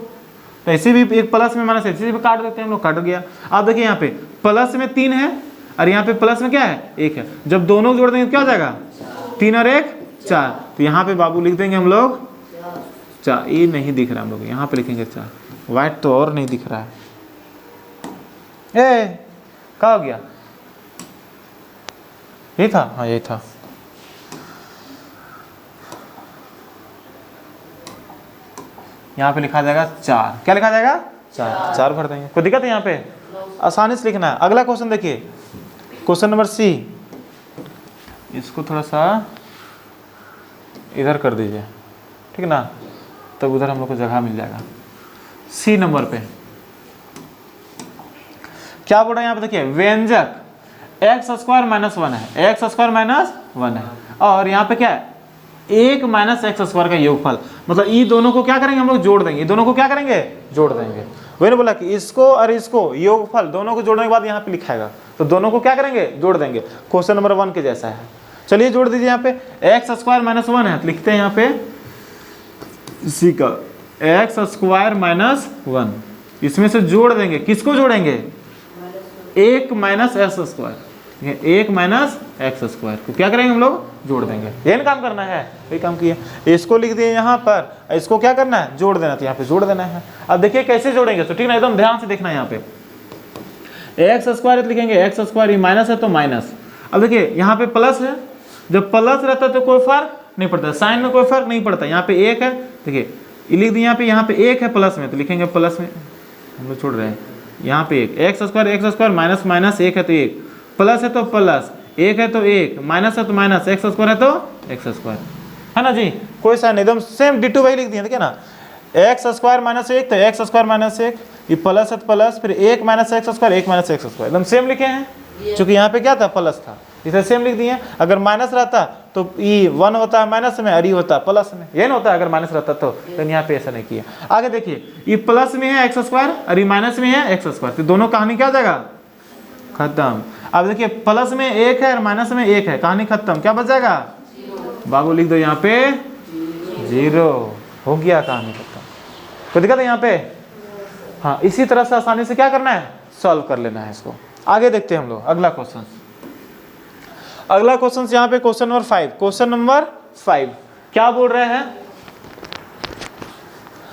तो ऐसे भी एक प्लस में माइनस ऐसे भी काट देते हैं हम लोग, कट गया। अब देखिए यहाँ पे प्लस में 3 है और यहाँ पे प्लस में क्या है, 1 है। जब दोनों जोड़ देंगे तो क्या हो जाएगा, 3 और 1 4। तो यहाँ पे बाबू लिख देंगे हम लोग 4। ये नहीं दिख रहा, हम लोग यहाँ पे लिखेंगे 4। वाइट तो और नहीं दिख रहा है, क्या हो गया, ये था, हाँ ये था। यहाँ पे लिखा जाएगा 4। क्या लिखा जाएगा, 4 भर देंगे। कोई दिक्कत है यहाँ पे, आसानी से लिखना है। अगला क्वेश्चन देखिए, क्वेश्चन नंबर सी। इसको थोड़ा सा इधर कर दीजिए, ठीक ना, तब उधर हम लोग को जगह मिल जाएगा। सी नंबर पे क्या बोल रहा है यहाँ पे, देखिए व्यंजक x² - 1 है, x² - 1 है, और यहाँ पे क्या है, 1 - x² का योगफल। मतलब ये दोनों को क्या करेंगे हम लोग, जोड़ देंगे। दोनों को क्या करेंगे, जोड़ देंगे। वही ना बोला कि इसको और इसको योगफल दोनों को जोड़ने के बाद यहाँ पे लिखाएगा, तो दोनों को क्या करेंगे, जोड़ देंगे। क्वेश्चन नंबर 1 के जैसा है। चलिए जोड़ दीजिए। यहाँ पे x² - 1 है तो लिखते हैं यहाँ पे इसी का x² - 1, इसमें से जोड़ देंगे। किसको जोड़ेंगे, 1 - x², 1 - x² को क्या करेंगे हम लोग, जोड़ देंगे। यही काम करना है, यही काम किया। इसको लिख दिए यहाँ पर, इसको क्या करना है, जोड़ देना, तो यहाँ पे जोड़ देना है। अब देखिए कैसे जोड़ेंगे, तो ठीक ना, एकदम ध्यान से देखना है। यहाँ पे x² लिखेंगे, x² माइनस है तो माइनस। अब देखिए यहाँ पे प्लस है, जब प्लस रहता है तो कोई फर्क नहीं पड़ता, साइन में कोई फर्क नहीं पड़ता। यहाँ पे 1 है, देखिए लिख दिए यहाँ पे 1 है प्लस में, तो लिखेंगे प्लस में, हम लोग छोड़ रहे हैं यहाँ पे 1, x² माइनस माइनस 1 है तो 1, प्लस है तो प्लस, 1 है तो 1, माइनस है तो माइनस, x² है तो x², है ना जी। कोई सा नहीं, एकदम सेम डिटो वही लिख दिए, ठीक है ना। x² - 1 तो x² - 1, ये प्लस है तो प्लस, फिर 1 - x², 1 - x², एकदम सेम लिखे हैं। क्योंकि यहाँ पे क्या था, प्लस था, इसे सेम लिख दिए। अगर माइनस रहता तो ये 1 होता है माइनस में और ये होता है प्लस में, ये ना होता है अगर माइनस रहता तो। लेकिन यहाँ पे ऐसा नहीं किया। आगे देखिए, ये प्लस में है x² और ये माइनस में है x², तो दोनों कहानी क्या हो जाएगा, खत्म। अब देखिए प्लस में 1 है और माइनस में 1 है, कहानी खत्म। क्या बच जाएगा, बाबू लिख दो यहाँ पे 0, हो गया, कहानी खत्म। कोई दिक्कत है यहाँ पे, हाँ। इसी तरह से आसानी से क्या करना है, सॉल्व कर लेना है इसको। आगे देखते हैं हम लोग अगला क्वेश्चन। अगला क्वेश्चन यहाँ पे क्वेश्चन नंबर 5। क्वेश्चन नंबर 5 क्या बोल रहे हैं,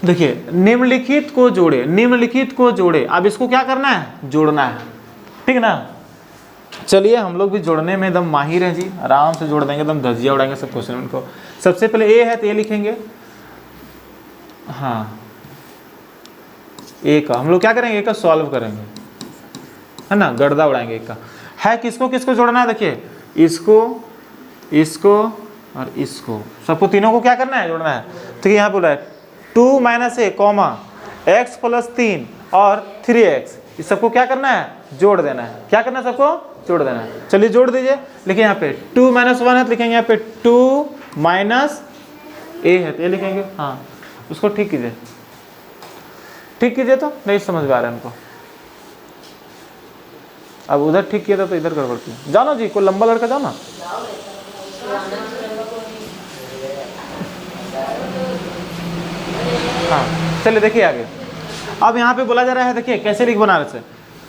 देखिए निम्नलिखित को जोड़े, निम्नलिखित को जोड़े। अब इसको क्या करना है, जोड़ना है, ठीक ना। चलिए हम लोग भी जोड़ने में एकदम माहिर हैं जी, आराम से जोड़ देंगे, एकदम धजिया उड़ाएंगे सब क्वेश्चन को। सबसे पहले ए है तो ए लिखेंगे, हाँ ए का हम लोग क्या करेंगे, ए का सॉल्व करेंगे, है ना, गर्दा उड़ाएंगे। एक का है किसको किसको जोड़ना है, देखिए इसको, इसको और इसको, सबको तीनों को क्या करना है, जोड़ना है। तो यहाँ बोला है 2 - a कॉमा x + 3 और 3x, इस सबको क्या करना है, जोड़ देना है। क्या करना है, सबको जोड़ देना है। चलिए जोड़ दीजिए। लिखिए यहाँ पे 2 - 1 है तो लिखेंगे यहाँ पे 2 - a है तो ये लिखेंगे, हाँ। उसको ठीक कीजिए, ठीक कीजिए, तो नहीं समझ में आ रहा है उनको। अब उधर ठीक किया था तो इधर गड़बड़ किया। जानो जी, कोई लंबा लड़का जाओ ना। हाँ चलिए देखिए आगे। अब यहाँ पे बोला जा रहा है, देखिए कैसे लिख बना रहे,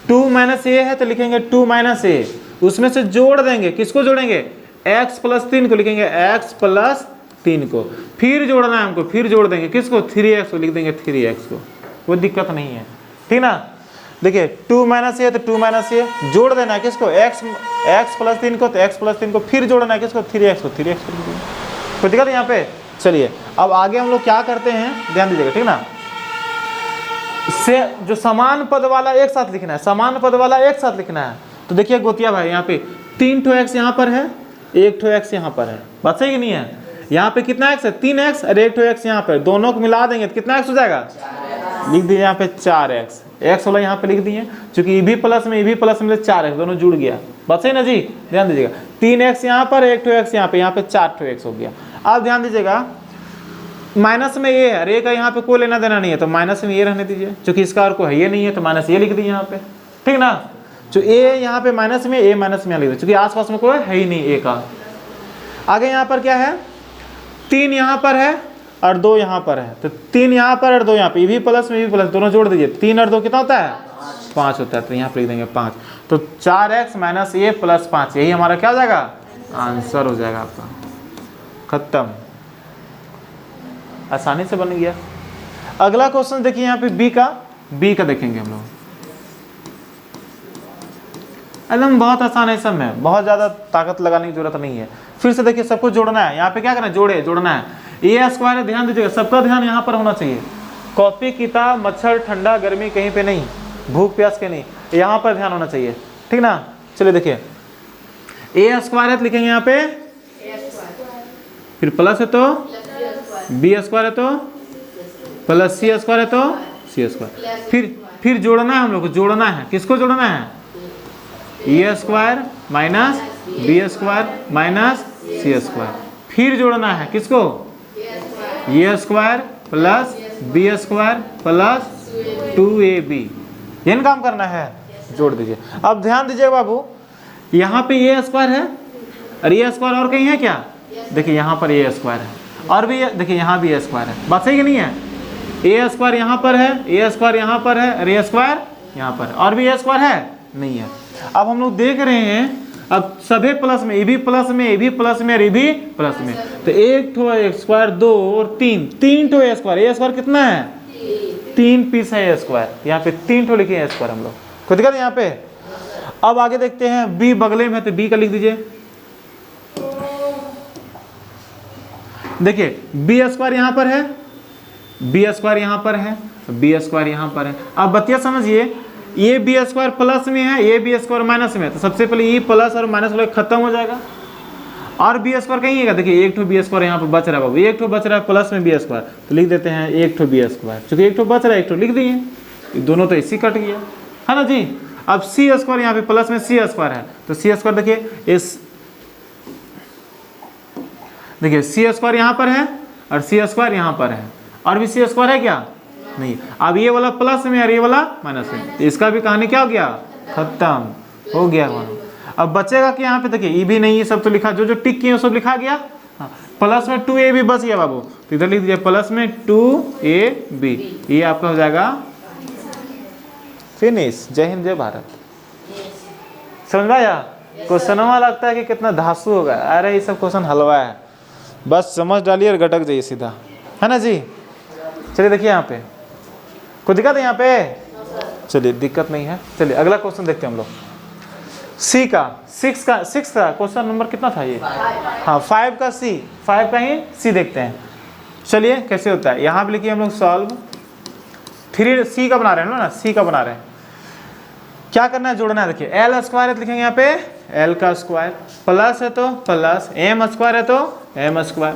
2 - a है तो लिखेंगे 2 - a, उसमें से जोड़ देंगे, किसको जोड़ेंगे, x + 3 को लिखेंगे x + 3 को, फिर जोड़ना है हमको, फिर जोड़ देंगे किसको, 3x को लिख देंगे 3x को, कोई दिक्कत नहीं है, ठीक ना। देखिए 2 - a है तो 2 - a, जोड़ देना है किसको, x + 3 को, तो x + 3 को, फिर जोड़ना है किसको, 3x को, 3x को। कोई दिक्कत है यहाँ पे। चलिए अब आगे हम लोग क्या करते हैं, ध्यान दीजिएगा, ठीक ना। से जो समान पद वाला एक साथ लिखना है, समान पद वाला एक साथ लिखना है। तो देखिए गोतिया भाई, यहाँ पे 3 ठो x यहाँ पर है, 1 ठो x यहाँ पर है, बात सही कि नहीं है। यहाँ पे कितना x है, 3x और 1 ठो x यहाँ पर, दोनों को मिला देंगे तो कितना x हो जाएगा, लिख दिए यहाँ पे 4x, x वाला यहाँ पे लिख दिए, चूंकि ई भी प्लस में 4x दोनों जुड़ गया, बात सही ना जी। ध्यान दीजिएगा 3x यहाँ पर, 1x यहाँ पे 4x हो गया। अब ध्यान दीजिएगा माइनस में ये है, ए का यहाँ पे कोई लेना देना नहीं है, तो माइनस में ये रहने दीजिए, चूंकि इसका और कोई है ये नहीं है तो माइनस ये लिख दीजिए यहाँ पे, ठीक ना। जो ए यहाँ पे माइनस में, ए माइनस में लिख दीजिए, चूंकि आसपास में कोई है ही नहीं ए का। आगे यहाँ पर क्या है, 3 यहाँ पर है और 2 यहाँ पर है, तो 3 यहाँ पर और 2 यहाँ पे, भी प्लस में भी प्लस, दोनों जोड़ दीजिए, 3 और 2 कितना होता है 5 होता है, तो यहाँ पे लिख देंगे 5। तो 4x माइनस ए प्लस 5, यही हमारा क्या हो जाएगा, आंसर हो जाएगा आपका, खत्म, आसानी से बन गया। अगला क्वेश्चन देखिए यहाँ पे बी का देखेंगे हम लोग, एकदम बहुत आसान है, सब में बहुत ज़्यादा ताकत लगाने की जरूरत नहीं है। फिर से देखिए सब कुछ जोड़ना है, यहाँ पे क्या करना है, जोड़ना है, ए स्क्वायर, ध्यान दीजिएगा सबका ध्यान यहाँ पर होना चाहिए, कॉपी किताब मच्छर ठंडा गर्मी कहीं पे नहीं, भूख प्यास के नहीं, यहाँ पर ध्यान होना चाहिए, ठीक ना। चलिए देखिए ए स्क्वायर है तो लिखेंगे यहाँ पे, फिर प्लस है तो बी स्क्वायर है तो प्लस सी स्क्वायर है तो सी स्क्वायर, फिर जोड़ना है हम लोग को, जोड़ना है, किसको जोड़ना है, A square minus B square minus C square, फिर जोड़ना है किसको, A square plus B square plus 2ab, यही काम करना है, जोड़ दीजिए। अब ध्यान दीजिए बाबू, यहाँ पे ए स्क्वायर है और ए स्क्वायर और कहीं है क्या, देखिए यहाँ पर ए स्क्वायर है और भी देखिए यहाँ भी ए स्क्वायर है, बात सही कि नहीं है, ए स्क्वायर यहाँ पर है, ए स्क्वायर यहाँ पर है और ए स्क्वायर यहाँ पर, और भी ए स्क्वायर है नहीं है। अब हम लोग देख रहे हैं, अब सभी प्लस में, ए भी प्लस में, ए भी प्लस में और ए भी प्लस में, तो एक ठो ए स्क्वायर 2 और 3 ठो ए स्क्वायर कितना है 3 पीस है ए स्क्वायर, यहाँ पे 3 ठो लिखे ए स्क्वायर हम लोग, कोई दिक्कत यहाँ पे। अब आगे देखते हैं बी बगले में है तो बी का लिख दीजिए, देखिए बी स्क्वायर यहाँ पर है, बी स्क्वायर यहाँ पर है, बी स्क्वायर यहाँ पर है। अब बतिया समझिए, ये बी स्क्वायर प्लस में है, ये बी स्क्वायर माइनस में है, तो सबसे पहले ये प्लस और माइनस वाला खत्म हो जाएगा, और बी स्क्वायर कहीं है, देखिए एक ठो बी स्क्वायर यहाँ पर बच रहा है बाबू, एक ठो बच रहा है प्लस में बी स्क्वायर, तो लिख देते हैं एक ठो बी स्क्वायर, चूंकि एक ठो बच रहा है एक ठो लिख दिए, दोनों तो इसी कट गया है ना जी। अब सी स्क्वायर यहाँ पे प्लस में सी स्क्वायर है, तो सी स्क्वायर देखिए इस, देखिए सी स्क्वायर यहाँ पर है और सी स्क्वायर यहाँ पर है, और भी सी स्क्वायर है क्या नहीं। अब ये वाला प्लस में और ये वाला माइनस में, तो इसका भी कहानी क्या हो गया, खत्म हो गया। अब बचेगा कि यहाँ पे देखिए ई भी नहीं, ये सब तो लिखा, जो टिक किए सब लिखा गया, हाँ, प्लस में 2a भी बच गया बाबू, तो इधर लिख दीजिए प्लस में 2ab, ये आपका हो जाएगा फिनिश। जय हिंद जय भारत। समझ में आया, क्वेश्चन लगता है कि कितना धांसू होगा, अरे ये सब क्वेश्चन हलवा है, बस समझ डालिए और गटक जाइए सीधा, है ना जी। चलिए देखिए यहाँ पे कोई दिक्कत है यहाँ पे, चलिए दिक्कत नहीं है। चलिए अगला क्वेश्चन देखते हैं हम लोग, सी का 6 का क्वेश्चन नंबर कितना था ये, हाँ 5 का सी, 5 का ही सी देखते हैं। चलिए कैसे होता है, यहाँ पे लिखिए हम लोग सॉल्व, 3 सी का बना रहे हैं ना, सी का बना रहे हैं, क्या करना है, जोड़ना है। देखिए एल स्क्वायर है, लिखेंगे यहाँ पे एल का स्क्वायर, प्लस है तो प्लस, एम स्क्वायर है तो एम स्क्वायर,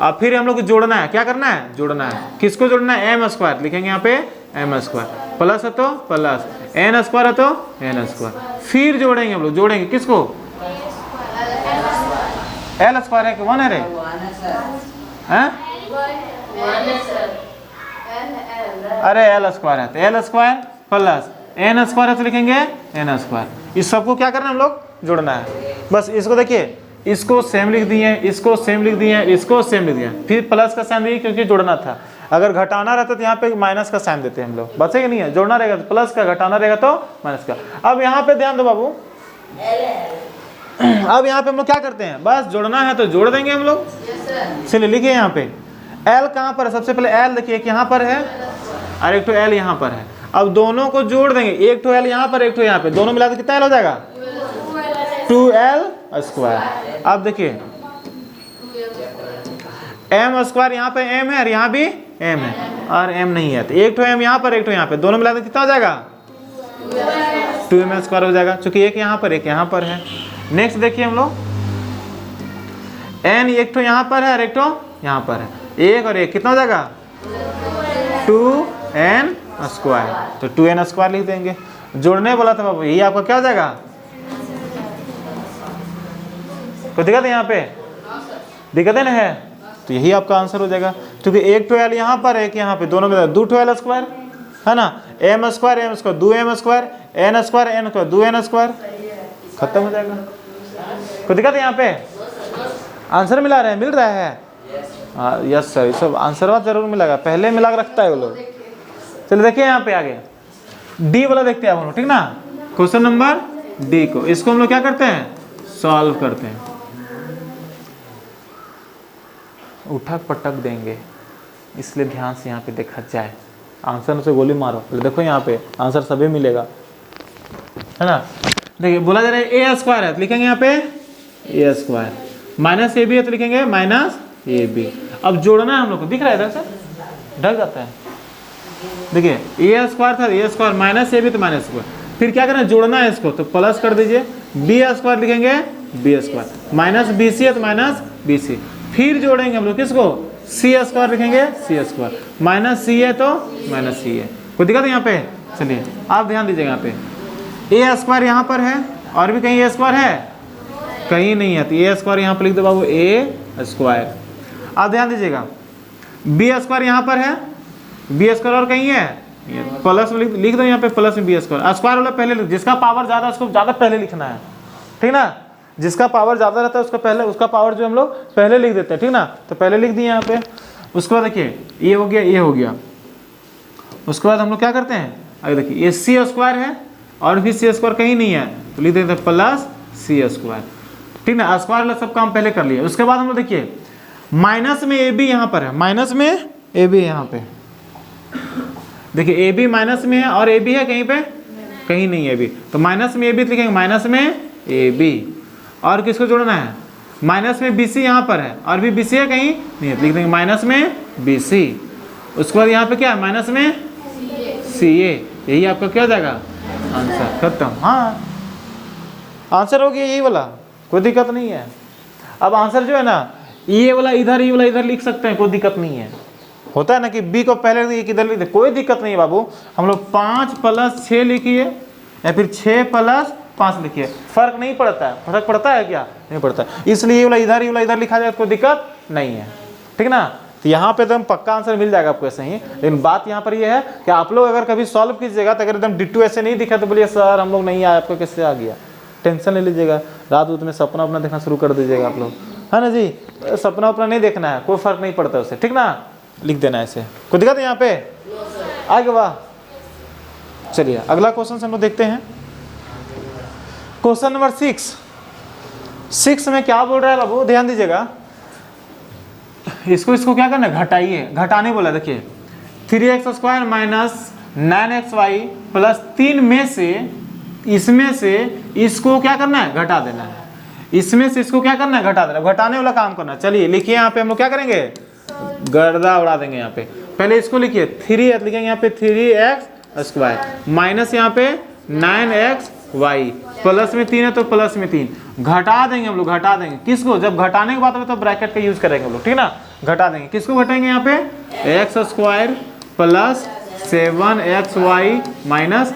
अब फिर हम लोग को जोड़ना है, क्या करना है, जोड़ना है, किसको जोड़ना है, एम स्क्वायर, लिखेंगे यहाँ पे एम स्क्वायर, प्लस है तो प्लस, एन स्क्वायर है तो एन स्क्वायर, फिर जोड़ेंगे हम लोग, जोड़ेंगे किसको, एल स्क्वायर है कि 1 है रे, हैं अरे एल स्क्वायर है तो L square plus N square है तो लिखेंगे एन स्क्वायर, इस सबको क्या करना है हम लोग, जोड़ना है। बस इसको देखिए, इसको सेम लिख दिए, इसको सेम लिख दिए, इसको सेम लिख दिए, फिर प्लस का साइन दिए क्योंकि जोड़ना था, अगर घटाना रहता तो यहाँ पे माइनस का साइन देते हैं हम लोग, बचे कि नहीं है, जोड़ना रहेगा तो प्लस का, घटाना रहेगा तो माइनस का। अब यहाँ पे ध्यान दो बाबू, अब यहाँ पे हम लोग क्या करते हैं, बस जोड़ना है तो जोड़ देंगे हम लोग। चलिए लिखिए यहाँ पे एल कहाँ पर है, सबसे पहले एल देखिए, एक यहाँ पर है और एक तो एल यहाँ पर है, अब दोनों को जोड़ देंगे, एक तो एल यहाँ पर एक तो यहाँ पे, दोनों मिला के कितना एल हो जाएगा, 2l स्क्वायर। अब देखिए एम स्क्वायर, यहाँ पे एम है और यहाँ भी एम है और एम नहीं है, तो एक तो एम यहाँ पर एक तो यहाँ पे, दोनों मिला के कितना हो जाएगा, 2m स्क्वायर हो जाएगा, क्योंकि एक यहाँ पर एक यहाँ पर है। नेक्स्ट देखिए हम लोग, n एक तो यहाँ पर है और एक तो यहाँ पर है, एक और एक कितना हो जाएगा, 2 एन स्क्वायर, तो 2n स्क्वायर लिख देंगे। जोड़ने वाला था बाबू, यही आपका क्या हो जाएगा, कोई दिक्कत है यहाँ पे, दिक्कत है ना है, तो यही आपका आंसर हो जाएगा। क्योंकि एक 12 यहाँ पर है कि यहाँ पे, दोनों में 2 12 स्क्वायर है ना, m square 2 m square, n square n square 2 n square, खत्म हो जाएगा। कोई दिक्कत है यहाँ पे, आंसर मिला रहे हैं, मिल रहा है, हाँ यस सर, सब आंसर जरूर मिलेगा, पहले मिला के रखता है वो लोग। चलिए देखिए यहाँ पे आगे डी वाला देखते हैं हम लोग, ठीक ना, क्वेश्चन नंबर डी को, इसको हम लोग क्या करते हैं, सॉल्व करते हैं। उठक पटक देंगे, इसलिए ध्यान से यहाँ पे देखा जाए, आंसर से गोली मारो। देखो यहाँ पे आंसर सभी मिलेगा, है ना। देखिए बोला जा रहा है ए स्क्वायर है, तो लिखेंगे यहाँ पे ए स्क्वायर, माइनस ए बी है तो लिखेंगे माइनस ए बी। अब जोड़ना है हम लोग को, दिख रहा है इधर से ढल जाता है, देखिए ए स्क्वायर था, ए स्क्वायर माइनस ए बी तो माइनस स्क्वायर, फिर क्या करना है, जोड़ना है इसको, तो प्लस कर दीजिए, बी स्क्वायर लिखेंगे B square, minus B C है तो माइनस बी सी, फिर जोड़ेंगे हम लोग किसको, सी स्क्वायर लिखेंगे सी स्क्वायर, माइनस सी है तो माइनस सी है। कोई दिक्कत है यहाँ पे, चलिए आप ध्यान दीजिएगा, यहाँ पे ए स्क्वायर यहाँ पर है, और भी कहीं ए स्क्वायर है, कहीं नहीं है, तो ए स्क्वायर यहाँ पर लिख दो बाबू ए स्क्वायर। आप ध्यान दीजिएगा बी स्क्वायर यहाँ पर है, बी स्क्वायर और कहीं है, प्लस में लिख दो यहाँ पे, प्लस में बी स्क्वायर, स्क्वायर वाला पहले लिख, जिसका पावर ज़्यादा उसको ज़्यादा पहले लिखना है, ठीक ना, जिसका पावर ज़्यादा रहता है उसका पहले, उसका पावर जो हम लोग पहले लिख देते हैं, ठीक ना, तो पहले लिख दिए यहाँ पे। उसके बाद देखिए ये हो गया, ये हो गया, उसके बाद हम लोग क्या करते हैं, अगर देखिए ये सी स्क्वायर है और भी सी स्क्वायर कहीं नहीं है, तो लिख देते हैं प्लस सी स्क्वायर, ठीक ना, स्क्वायर वाला सब काम पहले कर लिया। उसके बाद हम लोग देखिए माइनस में ए बी यहाँ पर है, माइनस में ए बी यहाँ पे, देखिए ए बी माइनस में है और ए बी है कहीं पे, कहीं नहीं है ए बी, तो माइनस में ए बी लिखेंगे, माइनस में ए बी, और किसको जोड़ना है, माइनस में बी सी यहाँ पर है और भी बी सी है कहीं नहीं है, लिख देंगे माइनस में बी सी। उसके बाद यहाँ पे क्या है, माइनस में सी ए, यही आपका क्या हो जाएगा आंसर, खत्म। हाँ आंसर हो गया यही वाला, कोई दिक्कत नहीं है। अब आंसर जो है ना, ये वाला इधर, ये वाला इधर लिख सकते हैं, कोई दिक्कत नहीं है। होता है ना कि बी को पहले किधर लिख दे, कोई दिक्कत नहीं है बाबू, हम लोग 5 + 6 लिखिए या फिर 6 + 5 लिखिए, फर्क नहीं पड़ता है, फर्क पड़ता है क्या, नहीं पड़ता है, इसलिए ये वाला इधर लिखा जाए, कोई दिक्कत नहीं है, ठीक ना। तो यहाँ पे एकदम पक्का आंसर मिल जाएगा आपको ऐसे ही। लेकिन बात यहाँ पर ये है कि आप लोग अगर कभी सॉल्व कीजिएगा तो अगर एकदम डिट्टू ऐसे नहीं दिखा तो बोलिए सर हम लोग नहीं आए, आपको कैसे आ गया, टेंशन नहीं लीजिएगा, रात में सपना अपना देखना शुरू कर दीजिएगा आप लोग, है ना जी, सपना अपना नहीं देखना है, कोई फर्क नहीं पड़ता उससे, ठीक ना, लिख देना ऐसे, कोई दिक्कत है यहाँ पे, आगे वाह। चलिए अगला क्वेश्चन हम लोग देखते हैं, क्वेश्चन नंबर 6 में क्या बोल रहा है बाबू, ध्यान दीजिएगा, इसको क्या करना है, घटाइए, घटाने बोला, देखिए 3x² - 9xy + 3 में से, इसमें से इसको क्या करना है, घटा देना है, इसमें से इसको क्या करना है, घटा देना, घटाने वाला काम करना। चलिए लिखिए यहाँ पे, हम लोग क्या करेंगे, गर्दा उड़ा देंगे। यहाँ पे पहले इसको लिखिए 3 लिखेंगे यहाँ पे 3x² माइनस यहाँ पे 9xy, प्लस में 3 है तो प्लस में 3, घटा देंगे हम लोग, घटा देंगे किसको, जब घटाने के बाद में तो ब्रैकेट का यूज करेंगे हम लोग, ठीक ना, घटा देंगे, किसको घटाएंगे यहाँ पे, x² + 7xy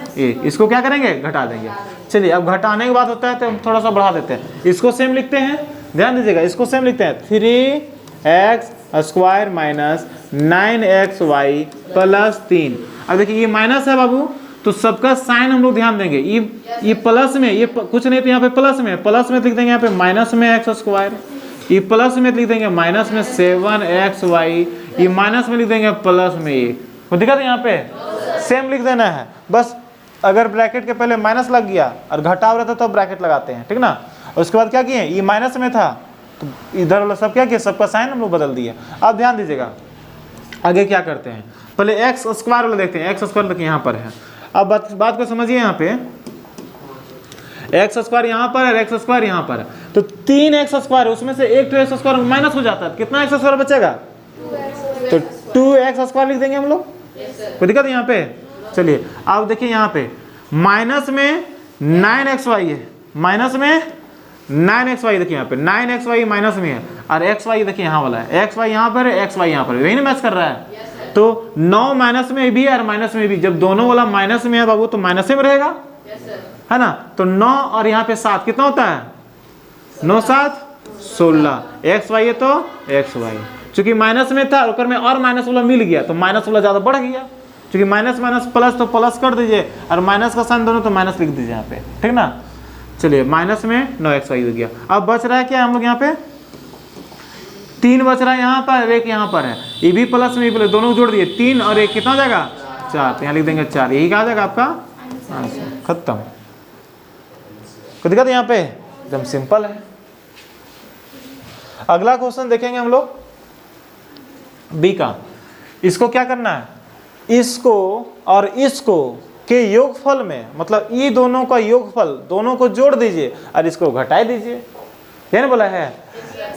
- a, इसको क्या करेंगे, घटा देंगे। चलिए अब घटाने के बाद होता है तो हम थोड़ा सा बढ़ा देते हैं, इसको सेम लिखते हैं, ध्यान दीजिएगा, इसको सेम लिखते हैं 3x² - 9xy + 3। अब देखिए ये माइनस है बाबू, तो सबका साइन हम लोग ध्यान देंगे, ये प्लस में, ये कुछ नहीं तो यहाँ पे प्लस में, प्लस में लिख देंगे यहाँ पे माइनस में x², ये प्लस में लिख देंगे माइनस में 7xy, ये माइनस में लिख देंगे प्लस में ये, कोई दिक्कत है यहाँ पे, सेम लिख देना है बस। अगर ब्रैकेट के पहले माइनस लग गया और घटा हो रहा था तो ब्रैकेट लगाते हैं, ठीक ना। और उसके बाद क्या किए, ये माइनस में था तो इधर वाला सब क्या किया, सबका साइन हम लोग बदल दिए। अब ध्यान दीजिएगा आगे क्या करते हैं, पहले x² वाला देखते हैं, x² देखिए यहाँ पर है। अब बात को समझिए, यहाँ पे x² यहाँ पर है, x² यहाँ पर है, तो 3x² उसमें से एक तो x² माइनस हो जाता है, कितना x² बचेगा, तो 2x² लिख देंगे हम लोग, कोई दिक्कत है यहाँ पे। चलिए अब देखिए यहाँ पे माइनस में 9xy है, माइनस में 9xy, देखिए यहाँ पे 9xy माइनस में है, और xy देखिए यहाँ वाला है, xy यहाँ पर है, xy यहाँ पर है, वही ना मैच कर रहा है, तो 9 माइनस में भी है और माइनस में भी, जब दोनों वाला माइनस में है बाबू तो माइनस में रहेगा, है ना। तो 9 और यहाँ पे 7 कितना होता है, 9 7 16, एक्स वाई है तो एक्स वाई, चूंकि माइनस में था ऊपर में और माइनस वाला मिल गया तो माइनस वाला ज्यादा बढ़ गया, क्योंकि माइनस माइनस प्लस तो प्लस कर दीजिए और माइनस का साइन दोनों तो माइनस लिख दीजिए यहाँ पे, ठीक ना। चलिए माइनस में 9xy हो गया। अब बच रहा है क्या हम लोग यहाँ पे 3 बच रहा है यहाँ पर, एक यहाँ पर है, ये भी प्लस में प्लस दोनों जोड़ दिए 3 और 1 कितना हो जाएगा 4, तो यहाँ लिख देंगे 4, यही क्या हो जाएगा आपका आंसर, खत्म। कोई दिक्कत यहाँ पे, एकदम सिंपल है। अगला क्वेश्चन देखेंगे हम लोग बी का। इसको क्या करना है, इसको और इसको के योगफल में, मतलब ये दोनों का योगफल दोनों को जोड़ दीजिए और इसको घटा दीजिए, ये ना बोला है,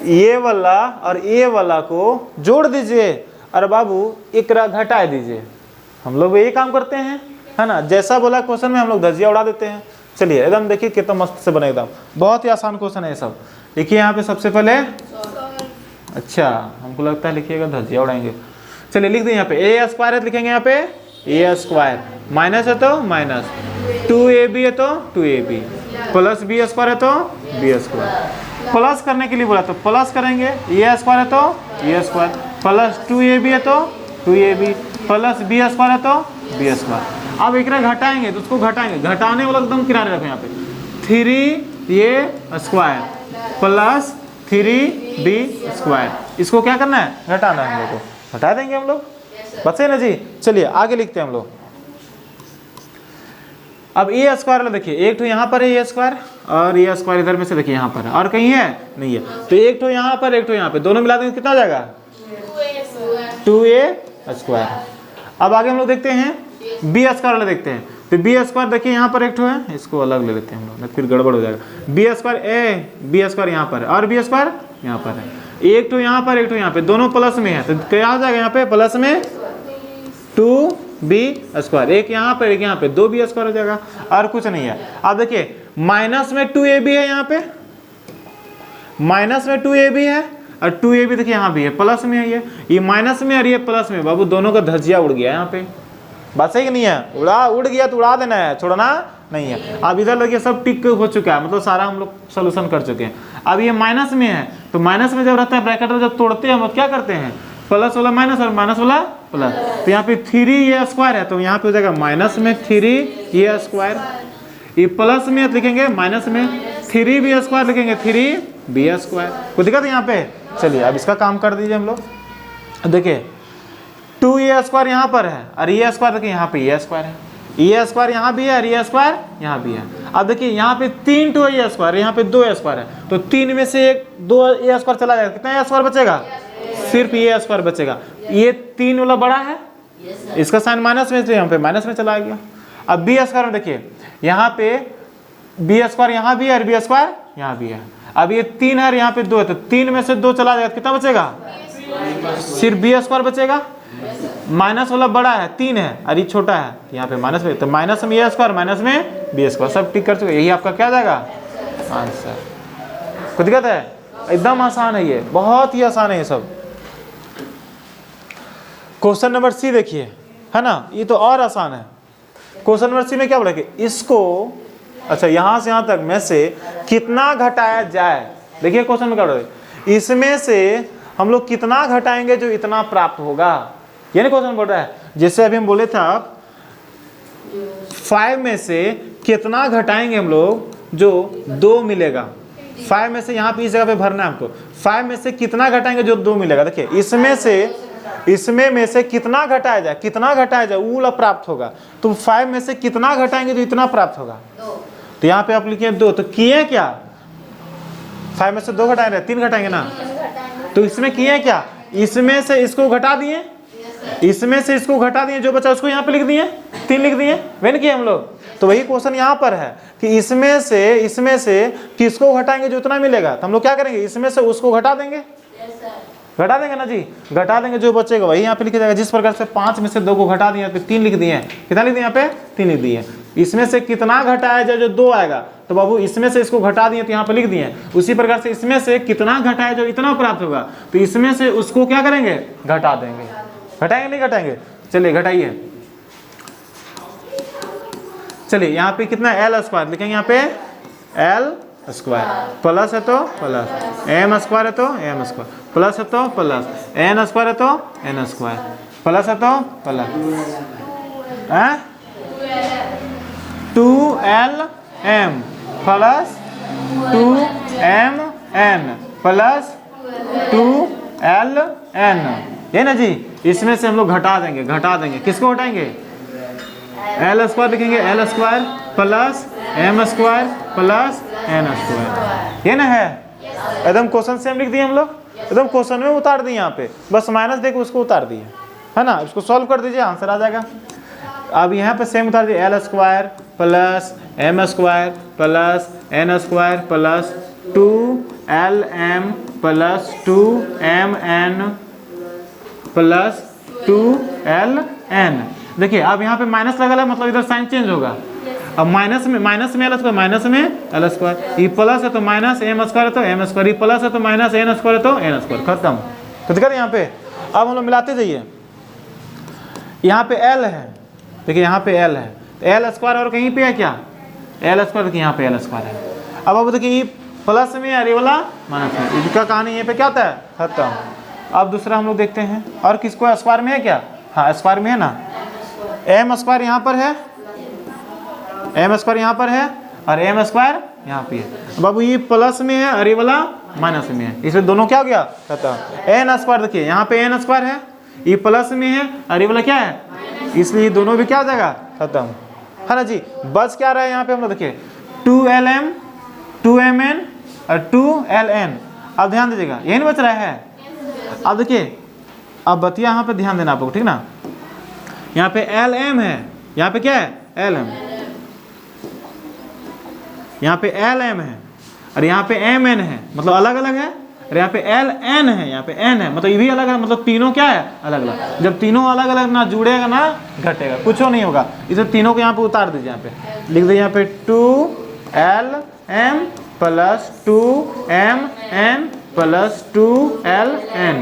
ये वाला और ये वाला को जोड़ दीजिए और बाबू एकरा घटा दीजिए। हम लोग ये काम करते हैं, है ना, जैसा बोला क्वेश्चन में हम लोग धजिया उड़ा देते हैं। चलिए एकदम देखिए कितना मस्त से बने, एकदम बहुत ही आसान क्वेश्चन है ये सब। देखिए यहाँ पे सबसे पहले, अच्छा हमको लगता है लिखिएगा धजिया उड़ाएंगे। चलिए लिख दें यहाँ पे ए स्क्वायर है, लिखेंगे यहाँ पे ए स्क्वायर, माइनस है तो माइनस, 2ab है तो 2ab, प्लस बी स्क्वायर है तो बी स्क्वायर। प्लस करने के लिए बोला तो प्लस करेंगे, ए स्क्वायर है तो ए स्क्वायर, प्लस 2ab है तो 2ab, प्लस बी स्क्वायर है तो बी स्क्वायर। अब एक घटाएंगे तो उसको घटाएंगे, घटाने वाला एकदम किनारे रखें यहाँ पे, 3a square plus 3b square, इसको क्या करना है घटाना है, हम लोग को घटा देंगे हम लोग, बचे ना जी। चलिए आगे लिखते हैं हम लोग। अब ए स्क्वायर देखिए, एक तो यहाँ पर है ए स्क्वायर और ए स्क्वायर इधर में से देखिए यहाँ पर है, और कहीं है नहीं है, तो एक तो यहाँ पर एक तो यहाँ पे, दोनों मिला देंगे कितना हो जाएगा 2a स्क्वायर। अब आगे हम लोग देखते हैं बी स्क्वायर वाला देखते हैं, तो बी स्क्वायर देखिए यहाँ पर एक तो है, इसको अलग ले लेते हैं हम लोग, फिर गड़बड़ हो जाएगा। बी स्क्वायर ए, बी स्क्वायर यहाँ पर है और बी स्क्वायर यहाँ पर है, एक तो यहाँ पर एक तो यहाँ पे, दोनों प्लस में है, तो क्या हो जाएगा यहाँ पे प्लस में 2b स्क्वायर, एक यहाँ पर एक यहाँ पे, 2b स्क्वायर हो जाएगा, और कुछ नहीं है। अब देखिए माइनस में 2ab है, यहाँ पे माइनस में 2ab है और 2ab देखिए यहाँ भी है, प्लस में है, ये माइनस में और ये प्लस में, बाबू दोनों का धजिया उड़ गया यहाँ पे, बात सही कि नहीं है, उड़ गया तो उड़ा देना है, छोड़ना नहीं है। अब इधर देखिए सब टिक हो चुका है, मतलब सारा हम लोग सोल्यूशन कर चुके हैं। अब ये माइनस में है, तो माइनस में जब रहता है ब्रैकेट में जब तोड़ते हैं हम लोग क्या करते हैं, प्लस वाला माइनस और माइनस वाला प्लस, तो यहाँ पे 3a स्क्वायर है तो यहाँ पे हो जाएगा माइनस में 3a स्क्वायर, ये प्लस में लिखेंगे माइनस में 3b स्क्वायर लिखेंगे 3b स्क्वायर। कोई दिक्कत है यहाँ पे। चलिए अब इसका काम कर दीजिए हम लोग। देखिए 2a स्क्वायर यहाँ पर है और ए स्क्वायर देखिए यहाँ पे ए स्क्वायर है, ए स्क्वायर यहाँ भी है और ए स्क्वायर यहाँ भी है। अब देखिए यहाँ पे 3 2 ए स्क्वायर, यहाँ पे 2 ए स्क्वायर है, तो 3 में से एक 2 ए स्क्वायर चला जाएगा, कितना ए स्क्वायर बचेगा, सिर्फ ए स्क्वायर बचेगा। ये 3 वाला बड़ा है, इसका साइन माइनस में, इसलिए यहाँ पे माइनस में चला गया। अब बी स्क्वायर में देखिए यहाँ पे बी स्क्वायर यहाँ भी है और बी स्क्वायर यहाँ भी है। अब ये 3 है और यहाँ पे 2 है, तो 3 में से 2 चला जाएगा, कितना बचेगा, सिर्फ बी स्क्वायर बचेगा। माइनस वाला बड़ा है 3 है और ये छोटा है, यहाँ पे माइनस में, तो माइनस में ए स्क्वायर माइनस में बी स्क्वायर, सब टिक कर चुके, यही आपका क्या जाएगा आंसर। कोई दिक्कत है, एकदम आसान है, ये बहुत ही आसान है ये सब। क्वेश्चन नंबर सी देखिए, है ना, ये तो और आसान है। क्वेश्चन नंबर सी में क्या बोला कि इसको, अच्छा यहाँ से यहाँ तक में से कितना घटाया जाए। देखिए क्वेश्चन में क्या बोला, इसमें से हम लोग कितना घटाएंगे जो इतना प्राप्त होगा, ये नहीं क्वेश्चन बोल रहा है। जैसे अभी हम बोले था 5 में से कितना घटाएंगे हम लोग जो 2 मिलेगा, 5 में से यहाँ पे इस जगह पे भरना है हमको, 5 में से कितना घटाएंगे जो 2 मिलेगा। देखिए इसमें में से कितना घटाया जाए, कितना घटाया जाए वो प्राप्त होगा, तो 5 में से कितना घटाएंगे जो इतना प्राप्त होगा, तो यहाँ पे आप लिखिए 2, तो किए क्या, 5 में से 2 घटाएंगे, 3 घटाएंगे ना, तो इसमें किए क्या, इसमें से इसको घटा दिए, इसमें से इसको घटा दिए, जो बचा उसको यहाँ पे लिख दिए, 3 लिख दिए, वे किए हम लोग। तो वही क्वेश्चन यहाँ पर है कि इसमें से किसको घटाएंगे जो उतना मिलेगा, तो हम लोग क्या करेंगे, इसमें से उसको घटा देंगे, घटा देंगे ना जी, घटा देंगे, जो बचेगा वही यहाँ पे लिखा जाएगा। जिस प्रकार से 5 में से 2 को घटा दिया, 3 लिख दिए, कितना लिख दिए यहाँ पे 3 लिख दिए। इसमें से कितना घटाया जाए जो 2 आएगा, तो बाबू इसमें से इसको घटा दिए तो यहाँ पे लिख दिए। उसी प्रकार से इसमें से कितना घटाया जो इतना प्राप्त होगा, तो इसमें से उसको क्या करेंगे, घटा देंगे, घटाएंगे नहीं घटाएंगे? चलिए घटाइए। चलिए यहाँ पे कितना एल स्क्वायर लिखेंगे, यहाँ पे एल स्क्वायर, प्लस है तो प्लस, एम स्क्वायर है तो एम स्क्वायर, प्लस है तो प्लस, एन स्क्वायर है तो एन स्क्वायर, प्लस है तो plus, 2LM plus 2MN plus 2LN, ये ना जी। इसमें से हम लोग घटा देंगे, किसको घटाएंगे? एल स्क्वायर लिखेंगे, L square plus M square plus N square, ये ना है। एकदम क्वेश्चन सेम लिख दिए हम लोग, एकदम क्वेश्चन में उतार दिए, यहाँ पे बस माइनस देके उसको उतार दिए, है ना। इसको सॉल्व कर दीजिए, आंसर आ जाएगा। अब यहाँ पे सेम उतार दिए, L square plus M square plus N square plus 2LM plus 2MN plus 2LN। देखिए अब यहाँ पे माइनस लगा है, मतलब इधर साइन चेंज होगा। अब माइनस में एल स्क्वायर, माइनस में एल स्क्वायर, ये प्लस है तो माइनस एम स्क्वायर है तो एम स्क्वायर, ये प्लस है तो माइनस एन स्क्वायर है तो एन स्क्वायर, खत्म। तो दिक्कत यहाँ पे। अब हम लोग मिलाते जाइए, यहाँ पे एल है, देखिए यहाँ पे एल है, तो एल स्क्वायर और कहीं पे है क्या? एल स्क्वायर, देखिए यहाँ पे एल स्क्वायर है। अब देखिए ये प्लस में है, ये वाला माइनस में, इसका कहानी यहाँ पे क्या होता है? खत्म। अब दूसरा हम लोग देखते हैं, और किसको स्क्वायर में है क्या? हाँ स्क्वायर में है ना, एम स्क्वायर यहाँ पर है, एम स्क्वायर यहाँ पर है, और एम स्क्वायर यहाँ पे है। बाबू ये प्लस में है और ये वाला माइनस में है, इसमें दोनों क्या हो गया? खत्म। एन स्क्वायर देखिए यहाँ पे एन स्क्वायर है, ये प्लस में है और ये वाला क्या है, इसलिए दोनों भी क्या हो जाएगा? खत्म, है ना जी। बस क्या रहा है यहाँ पे हम लोग देखिए 2LM 2MN और 2LN। अब ध्यान दीजिएगा, यही नहीं बच रहा है। अब देखिए, अब बतिया यहाँ पे ध्यान देना आप लोग, ठीक ना। यहाँ पे LM है, यहाँ पे क्या है? LM, यहाँ पे LM है और यहाँ पे MN है, मतलब अलग अलग है। और यहाँ पे LN है, यहाँ पे N है, मतलब ये भी अलग है, मतलब तीनों क्या है? अलग अलग। जब तीनों अलग अलग ना जुड़ेगा ना घटेगा, कुछ नहीं होगा। इसे तीनों को यहाँ पे उतार दीजिए, यहाँ पे लिख दीजिए, यहाँ पे 2LM plus 2MN plus 2LN,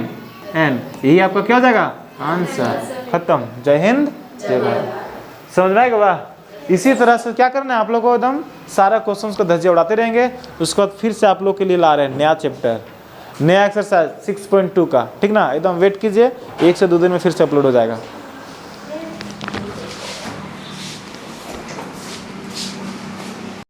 यही आपका क्या हो जाएगा? आंसर, खत्म। जय हिंद, जय भारत। समझ में आएगा? वाह। इसी तरह से क्या करना है आप लोगों को, एकदम सारा क्वेश्चंस को धज्जे उड़ाते रहेंगे। उसके बाद फिर से आप लोग के लिए ला रहे हैं नया चैप्टर, नया एक्सरसाइज 6.2 का, ठीक ना। एकदम वेट कीजिए, 1 से 2 दिन में फिर से अपलोड हो जाएगा।